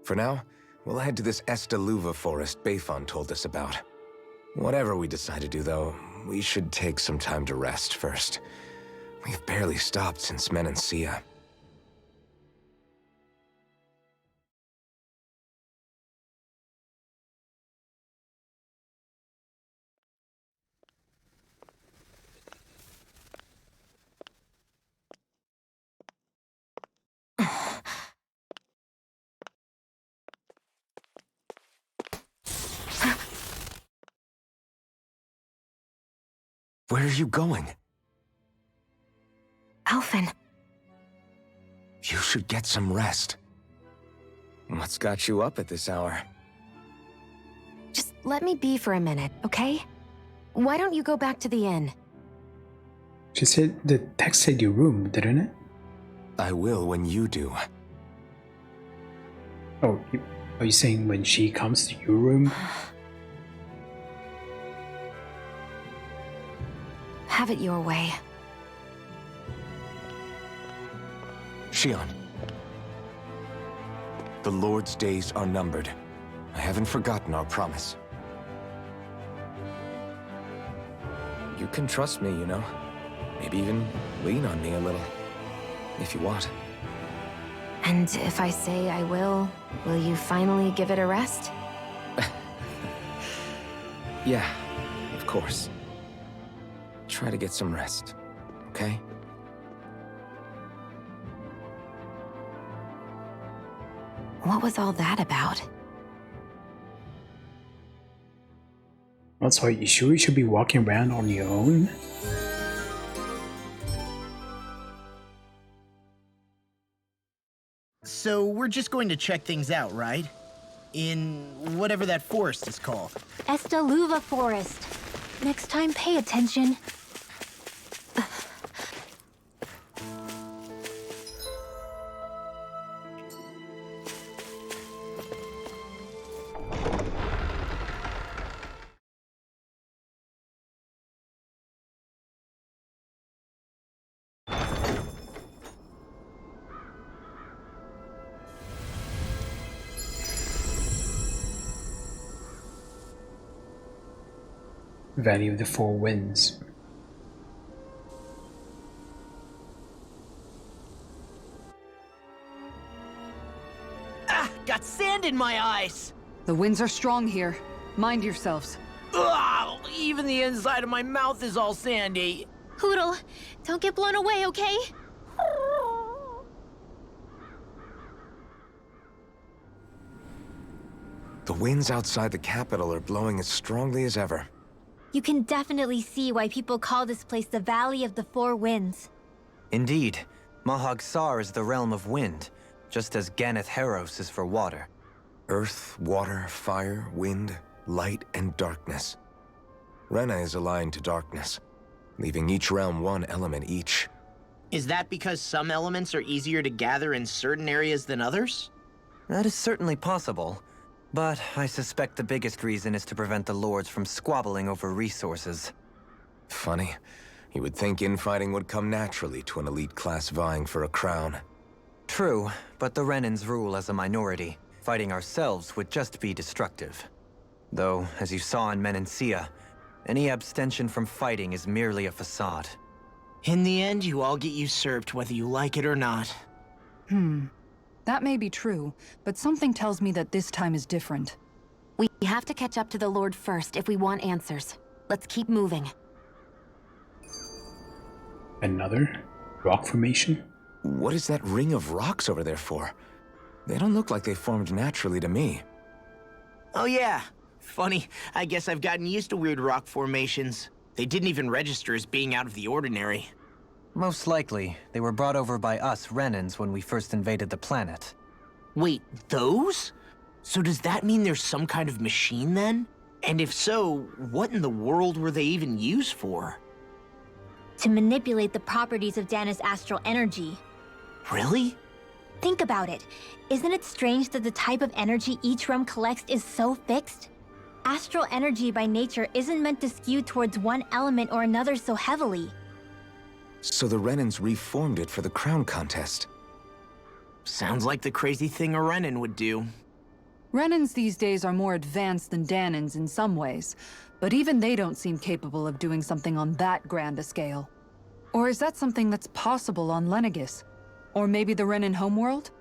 For now, we'll head to this Estaluva forest Bayfon told us about. Whatever we decide to do, though, we should take some time to rest first. We've barely stopped since Menancia. Where are you going?
Alphen.
You should get some rest. What's got you up at this hour?
Just let me be for a minute, okay? Why don't you go back to the inn?
She said the text said your room, didn't it?
I will when you do.
Oh, are you saying when she comes to your room?
Have it your way.
Shion. The Lord's days are numbered. I haven't forgotten our promise. You can trust me, you know. Maybe even lean on me a little, if you want.
And if I say I will you finally give it a rest?
Yeah, of course. Try to get some rest, okay?
What was all that about?
I'm sorry, you sure you should be walking around on your own?
So we're just going to check things out, right? In whatever that forest is called.
Estaluva Forest. Next time, pay attention.
Valley of the Four Winds.
Ah! Got sand in my eyes!
The winds are strong here. Mind yourselves.
Ugh, even the inside of my mouth is all sandy.
Hootle, don't get blown away, okay?
The winds outside the capital are blowing as strongly as ever.
You can definitely see why people call this place the Valley of the Four Winds.
Indeed. Mahag Saar is the realm of wind, just as Ganeth Heros is for water.
Earth, water, fire, wind, light, and darkness. Rena is aligned to darkness, leaving each realm one element each.
Is that because some elements are easier to gather in certain areas than others?
That is certainly possible, but I suspect the biggest reason is to prevent the lords from squabbling over resources.
Funny. You would think infighting would come naturally to an elite class vying for a crown.
True, but the Renans rule as a minority. Fighting ourselves would just be destructive. Though, as you saw in Menancia, any abstention from fighting is merely a facade.
In the end, you all get usurped whether you like it or not.
That may be true, but something tells me that this time is different.
We have to catch up to the Lord first if we want answers. Let's keep moving.
Another rock formation?
What is that ring of rocks over there for? They don't look like they formed naturally to me.
Oh yeah. Funny, I guess I've gotten used to weird rock formations. They didn't even register as being out of the ordinary.
Most likely, they were brought over by us Renans when we first invaded the planet.
Wait, those? So does that mean there's some kind of machine then? And if so, what in the world were they even used for?
To manipulate the properties of Dana's astral energy.
Really?
Think about it. Isn't it strange that the type of energy each realm collects is so fixed? Astral energy by nature isn't meant to skew towards one element or another so heavily.
So the Renans reformed it for the crown contest.
Sounds like the crazy thing a Renan would do.
Renans these days are more advanced than Danans in some ways, but even they don't seem capable of doing something on that grand a scale. Or is that something that's possible on Lenegis? Or maybe the Renan homeworld?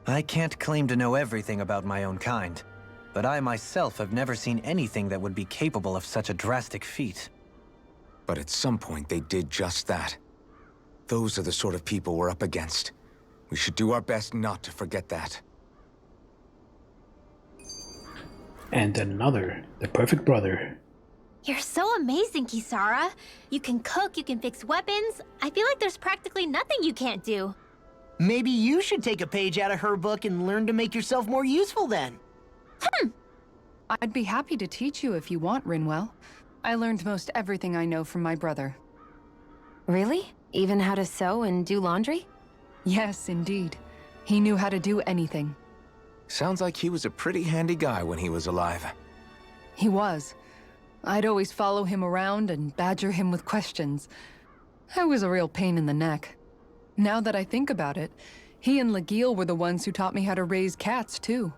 I can't claim to know everything about my own kind, but I myself have never seen anything that would be capable of such a drastic feat.
But at some point they did just that. Those are the sort of people we're up against. We should do our best not to forget that.
And another, the perfect brother.
You're so amazing, Kisara. You can cook, you can fix weapons. I feel like there's practically nothing you can't do.
Maybe you should take a page out of her book and learn to make yourself more useful then.
I'd be happy to teach you if you want, Rinwell. I learned most everything I know from my brother.
Really? Even how to sew and do laundry?
Yes, indeed. He knew how to do anything.
Sounds like he was a pretty handy guy when he was alive.
He was. I'd always follow him around and badger him with questions. I was a real pain in the neck. Now that I think about it, he and Lagiel were the ones who taught me how to raise cats, too.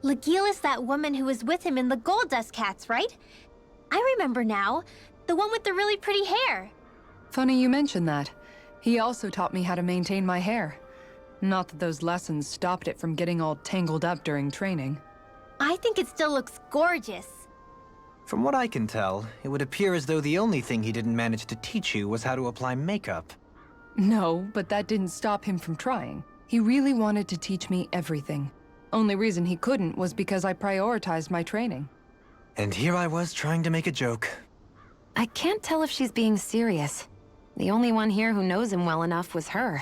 Lagiel is that woman who was with him in the Gold Dust Cats, right? I remember now. The one with the really pretty hair.
Funny you mention that. He also taught me how to maintain my hair. Not that those lessons stopped it from getting all tangled up during training.
I think it still looks gorgeous.
From what I can tell, it would appear as though the only thing he didn't manage to teach you was how to apply makeup.
No, but that didn't stop him from trying. He really wanted to teach me everything. Only reason he couldn't was because I prioritized my training.
And here I was trying to make a joke.
I can't tell if she's being serious. The only one here who knows him well enough was her.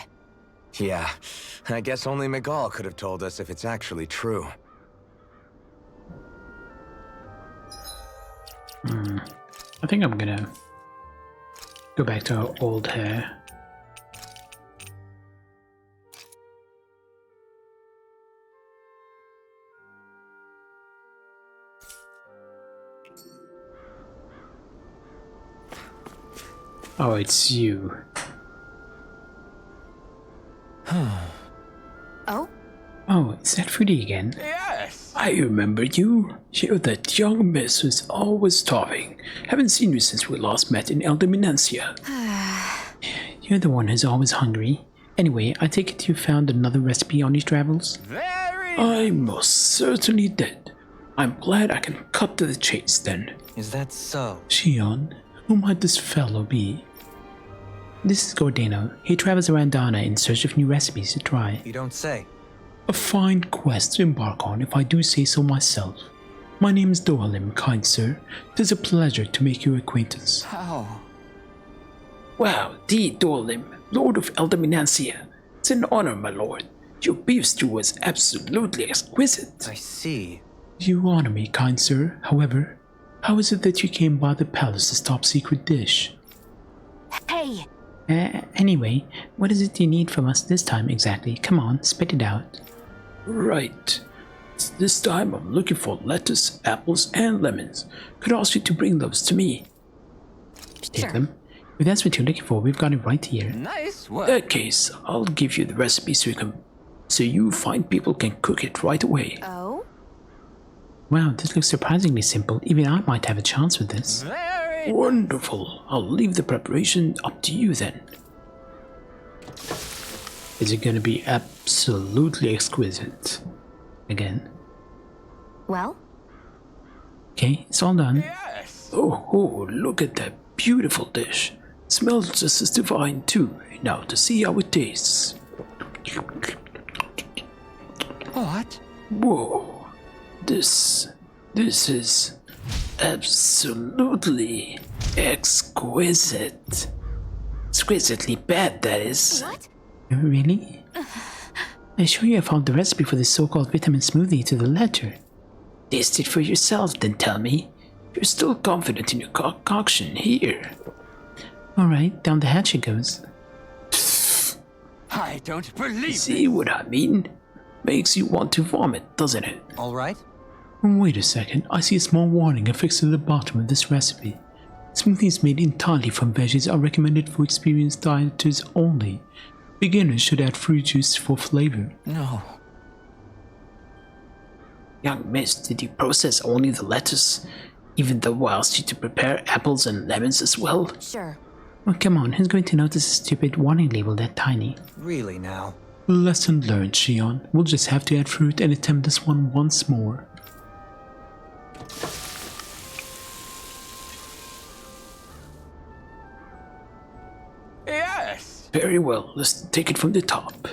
Yeah, I guess only Miguel could have told us if it's actually true.
I think I'm gonna go back to our old hair. Oh, it's you.
Oh?
Oh, is that Fruity again?
Yes!
I remember you. You're that young miss who's always starving. Haven't seen you since we last met in Elderminancia. You're the one who's always hungry. Anyway, I take it you found another recipe on your travels? I most certainly did. I'm glad I can cut to the chase then.
Is that so?
Shion, who might this fellow be? This is Gordano. He travels around Dana in search of new recipes to try.
You don't say.
A fine quest to embark on, if I do say so myself. My name is Dohalim, kind sir. It is a pleasure to make your acquaintance.
How?
Wow, the Dohalim, Lord of Elderminancia. It's an honor, my lord. Your beef stew was absolutely exquisite.
I see.
You honor me, kind sir. However, how is it that you came by the palace's top secret dish?
Hey!
Anyway, what is it you need from us this time exactly? Come on, spit it out. Right. This time I'm looking for lettuce, apples, and lemons. Could ask you to bring those to me. Take them. If that's what you're looking for, we've got it right here.
Nice
In
work.
that case, I'll give you the recipe so you fine people can cook it right away.
Oh?
Wow, this looks surprisingly simple. Even I might have a chance with this. Wonderful. I'll leave the preparation up to you then. Is it gonna be absolutely exquisite? Again.
Well?
Okay, it's all done.
Yes.
Oh, look at that beautiful dish. Smells just as divine too. Now to see how it tastes.
What?
Whoa. This is absolutely exquisite. Exquisitely bad, that is.
What?
Really? I assure you I found the recipe for this so-called vitamin smoothie to the ledger. Taste it for yourself, then tell me. If you're still confident in your concoction here. Alright, down the hatch it goes.
I don't believe
See what I mean? Makes you want to vomit, doesn't it?
All right.
Wait a second, I see a small warning affixed to the bottom of this recipe. Smoothies made entirely from veggies are recommended for experienced dieters only. Beginners should add fruit juice for flavor.
No.
Young miss, did you process only the lettuce? Even though I asked you to prepare apples and lemons as well?
Sure.
Well, come on, who's going to notice a stupid warning label that tiny?
Really now.
Lesson learned, Shion. We'll just have to add fruit and attempt this one once more.
Yes.
Very well, let's take it from the top.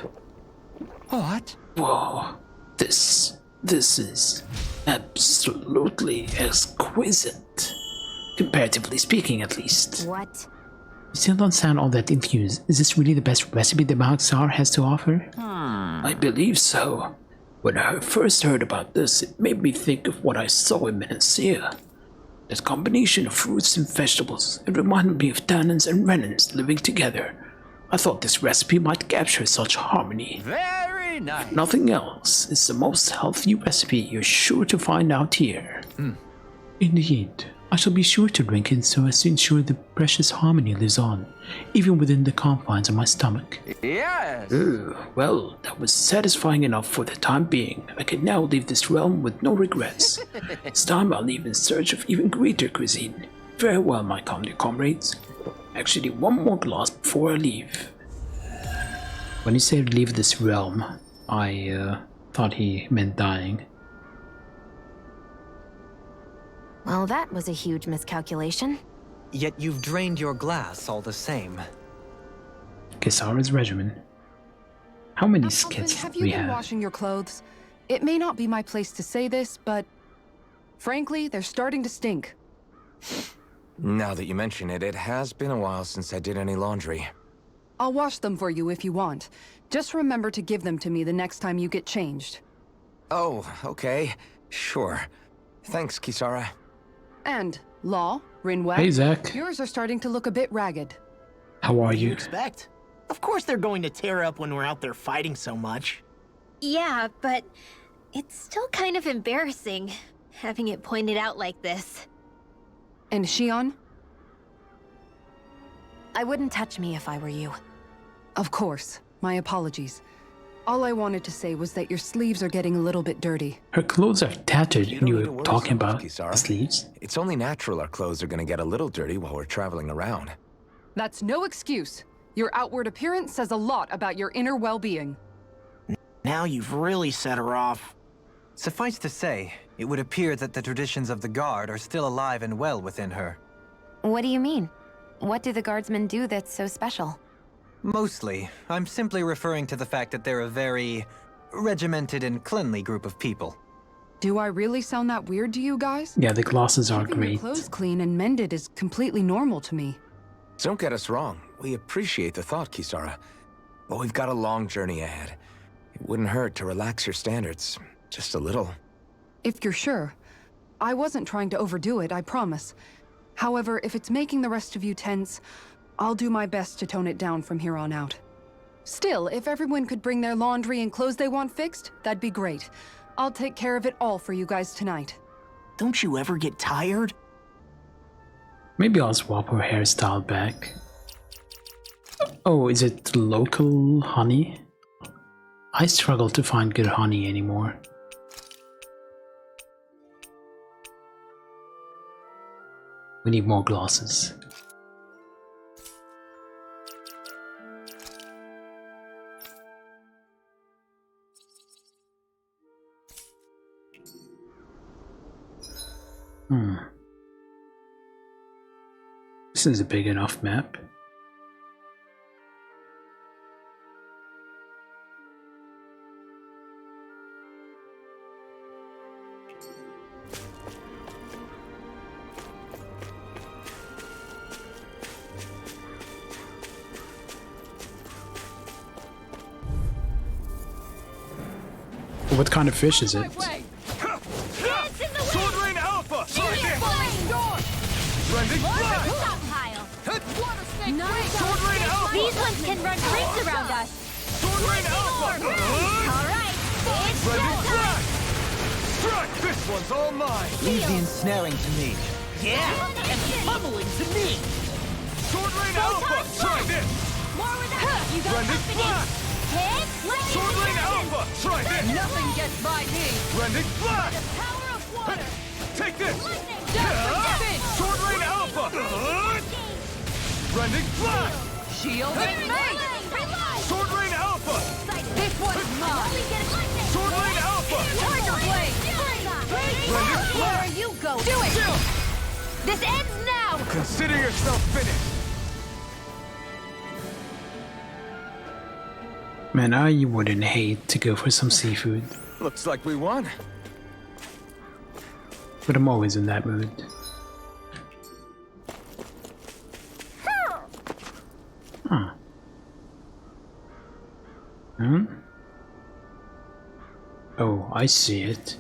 What?
Whoa, this is absolutely exquisite. Comparatively speaking, at least.
What?
You still don't sound all that enthused. Is this really the best recipe the Mahak has to offer? I believe so. When I first heard about this, it made me think of what I saw in Menacia. That combination of fruits and vegetables, it reminded me of Danans and Renans living together. I thought this recipe might capture such harmony.
Very nice.
If nothing else, it's the most healthy recipe you're sure to find out here. Indeed, I shall be sure to drink it so as to ensure the precious harmony lives on, even within the confines of my stomach.
Yes.
Well, that was satisfying enough for the time being. I can now leave this realm with no regrets. It's time I leave in search of even greater cuisine. Farewell, my comrades. Actually, one more glass before I leave. When he said leave this realm, I thought he meant dying.
Well, that was a huge miscalculation.
Yet you've drained your glass all the same.
Kisara's regimen. How many skits
Have
do
you
we
been
have?
washing your clothes? It may not be my place to say this, but frankly, they're starting to stink.
Now that you mention it, it has been a while since I did any laundry.
I'll wash them for you if you want. Just remember to give them to me the next time you get changed.
Oh, okay. Sure. Thanks, Kisara.
And, Law, Rinwell,
Hey, Zach.
yours are starting to look a bit ragged.
How are
What do you
you?
expect? Of course they're going to tear up when we're out there fighting so much.
Yeah, but it's still kind of embarrassing having it pointed out like this.
And Shion?
I wouldn't touch me if I were you.
Of course. My apologies. All I wanted to say was that your sleeves are getting a little bit dirty.
Her clothes are tattered
You
and you
don't need to
were
worry
talking
so much,
about
Kisara.
the sleeves?
It's only natural our clothes are gonna get a little dirty while we're traveling around.
That's no excuse. Your outward appearance says a lot about your inner well-being.
Now you've really set her off.
Suffice to say, it would appear that the traditions of the Guard are still alive and well within her.
What do you mean? What do the guardsmen do that's so special?
Mostly, I'm simply referring to the fact that they're a very regimented and cleanly group of people.
Do I really sound that weird to you guys?
Yeah, the glasses are
Keeping your
great.
clothes clean and mended is completely normal to me.
Don't get us wrong. We appreciate the thought, Kisara. But we've got a long journey ahead. It wouldn't hurt to relax your standards. Just a little.
If you're sure. I wasn't trying to overdo it, I promise. However, if it's making the rest of you tense, I'll do my best to tone it down from here on out. Still, if everyone could bring their laundry and clothes they want fixed, that'd be great. I'll take care of it all for you guys tonight.
Don't you ever get tired?
Maybe I'll swap her hairstyle back. Oh, is it local honey? I struggle to find good honey anymore. We need more glasses. This is a big enough map. What kind of fish is it?
Sword Rain Alpha! Rending Flash! Sword Rain Alpha!
These ones can run rings around us.
Sword Rain Alpha!
All right, it's
Rending
showtime.
Flash! Strike! This one's all mine!
Leave the ensnaring to me.
Yeah, and pummeling to me.
Sword Rain Alpha! Try this!
More with that. You got
Rending
company.
Flash!
Hit.
Sword Rain Alpha! Try this!
Nothing gets by me!
Rending Flash!
Power of water.
Take this!
Lightning.
Sword Rain Alpha! Rending Flash!
Shield and face!
Sword Rain Alpha!
This one's mine!
Sword Rain Alpha!
Tiger Blade!
Rending
Where
Flash!
are you going?
Do it!
This ends now.
Consider yourself finished!
Man, I wouldn't hate to go for some seafood,
Looks like we won.
but I'm always in that mood. Huh. Oh, I see it.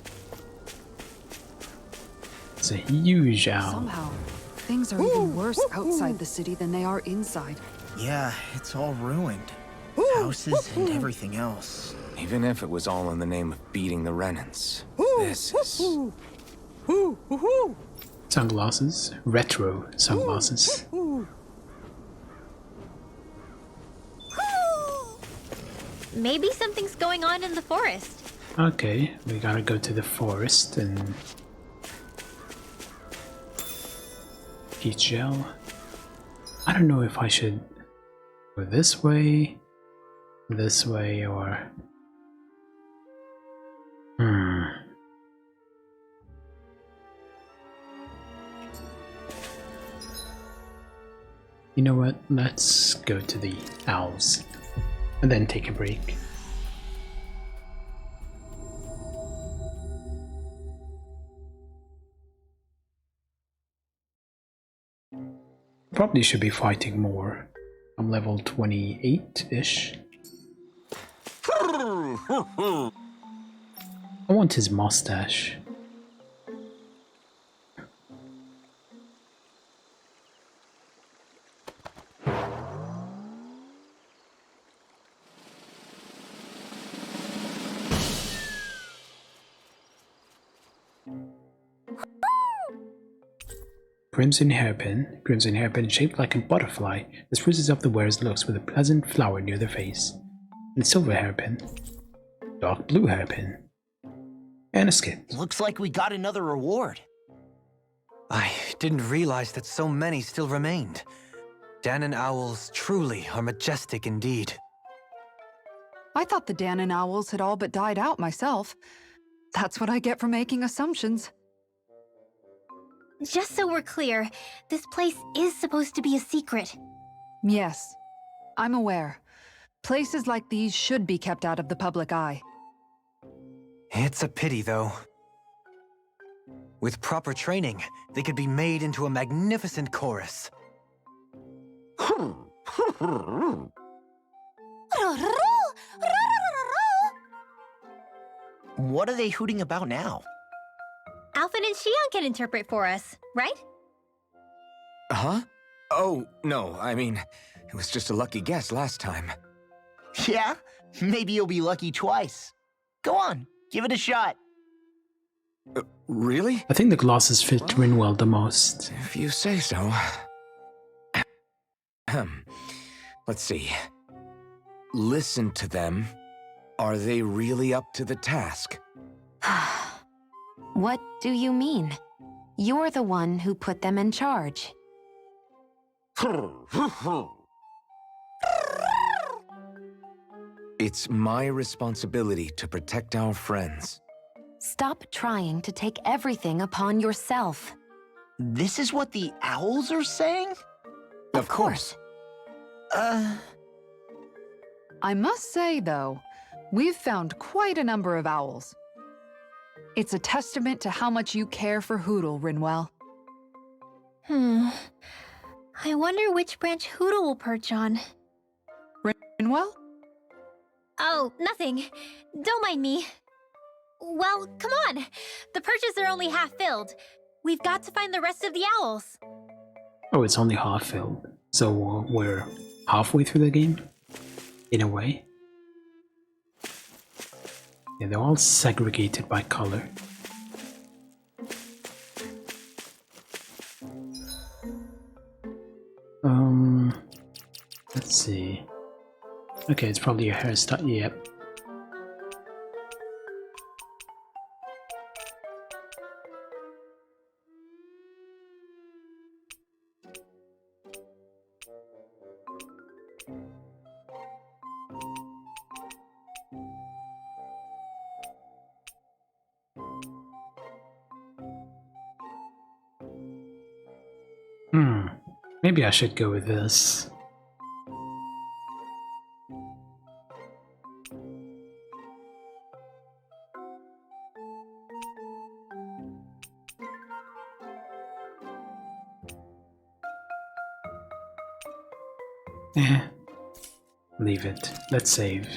It's There's a huge owl.
Somehow, things are even worse outside the city than they are inside.
Yeah, it's all ruined. Houses and everything else.
Even if it was all in the name of beating the Renans, this is...
Sunglasses. Retro sunglasses.
Maybe something's going on in the forest.
Okay, we gotta go to the forest and... Peach gel. I don't know if I should go this way, or... You know what? Let's go to the owls and then take a break. Probably should be fighting more. I'm level 28-ish. I want his mustache. Crimson hairpin. Crimson hairpin shaped like a butterfly that spruces up the wearer's looks with a pleasant flower near their face. And silver hairpin. Dark blue hairpin. And a skit.
Looks like we got another reward.
I didn't realize that so many still remained. Dahnan owls truly are majestic indeed.
I thought the Dahnan owls had all but died out myself. That's what I get for making assumptions.
Just so we're clear, this place is supposed to be a secret.
Yes, I'm aware. Places like these should be kept out of the public eye.
It's a pity, though. With proper training, they could be made into a magnificent chorus.
What are they hooting about now?
Alphen and Xion can interpret for us, right?
Huh? Oh, no, I mean, it was just a lucky guess last time.
Yeah? Maybe you'll be lucky twice. Go on, give it a shot.
Really?
I think the glasses fit Rinwell the most.
If you say so. Let's see. Listen to them. Are they really up to the task?
What do you mean? You're the one who put them in charge.
It's my responsibility to protect our friends.
Stop trying to take everything upon yourself.
This is what the owls are saying?
Of course.
I must say, though, we've found quite a number of owls. It's a testament to how much you care for Hootle, Rinwell.
I wonder which branch Hootle will perch on.
Rinwell?
Oh, nothing. Don't mind me. Well, come on. The perches are only half filled. We've got to find the rest of the owls.
Oh, it's only half filled. So we're halfway through the game? In a way? Yeah, they're all segregated by color. Let's see. Okay, it's probably a hairstyle. Yep. Maybe I should go with this. Leave it. Let's save.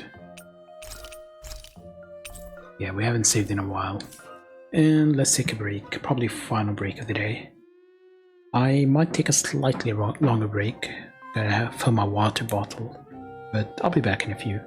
Yeah, we haven't saved in a while. And let's take a break, probably final break of the day. I might take a slightly longer break. Gotta fill my water bottle, but I'll be back in a few.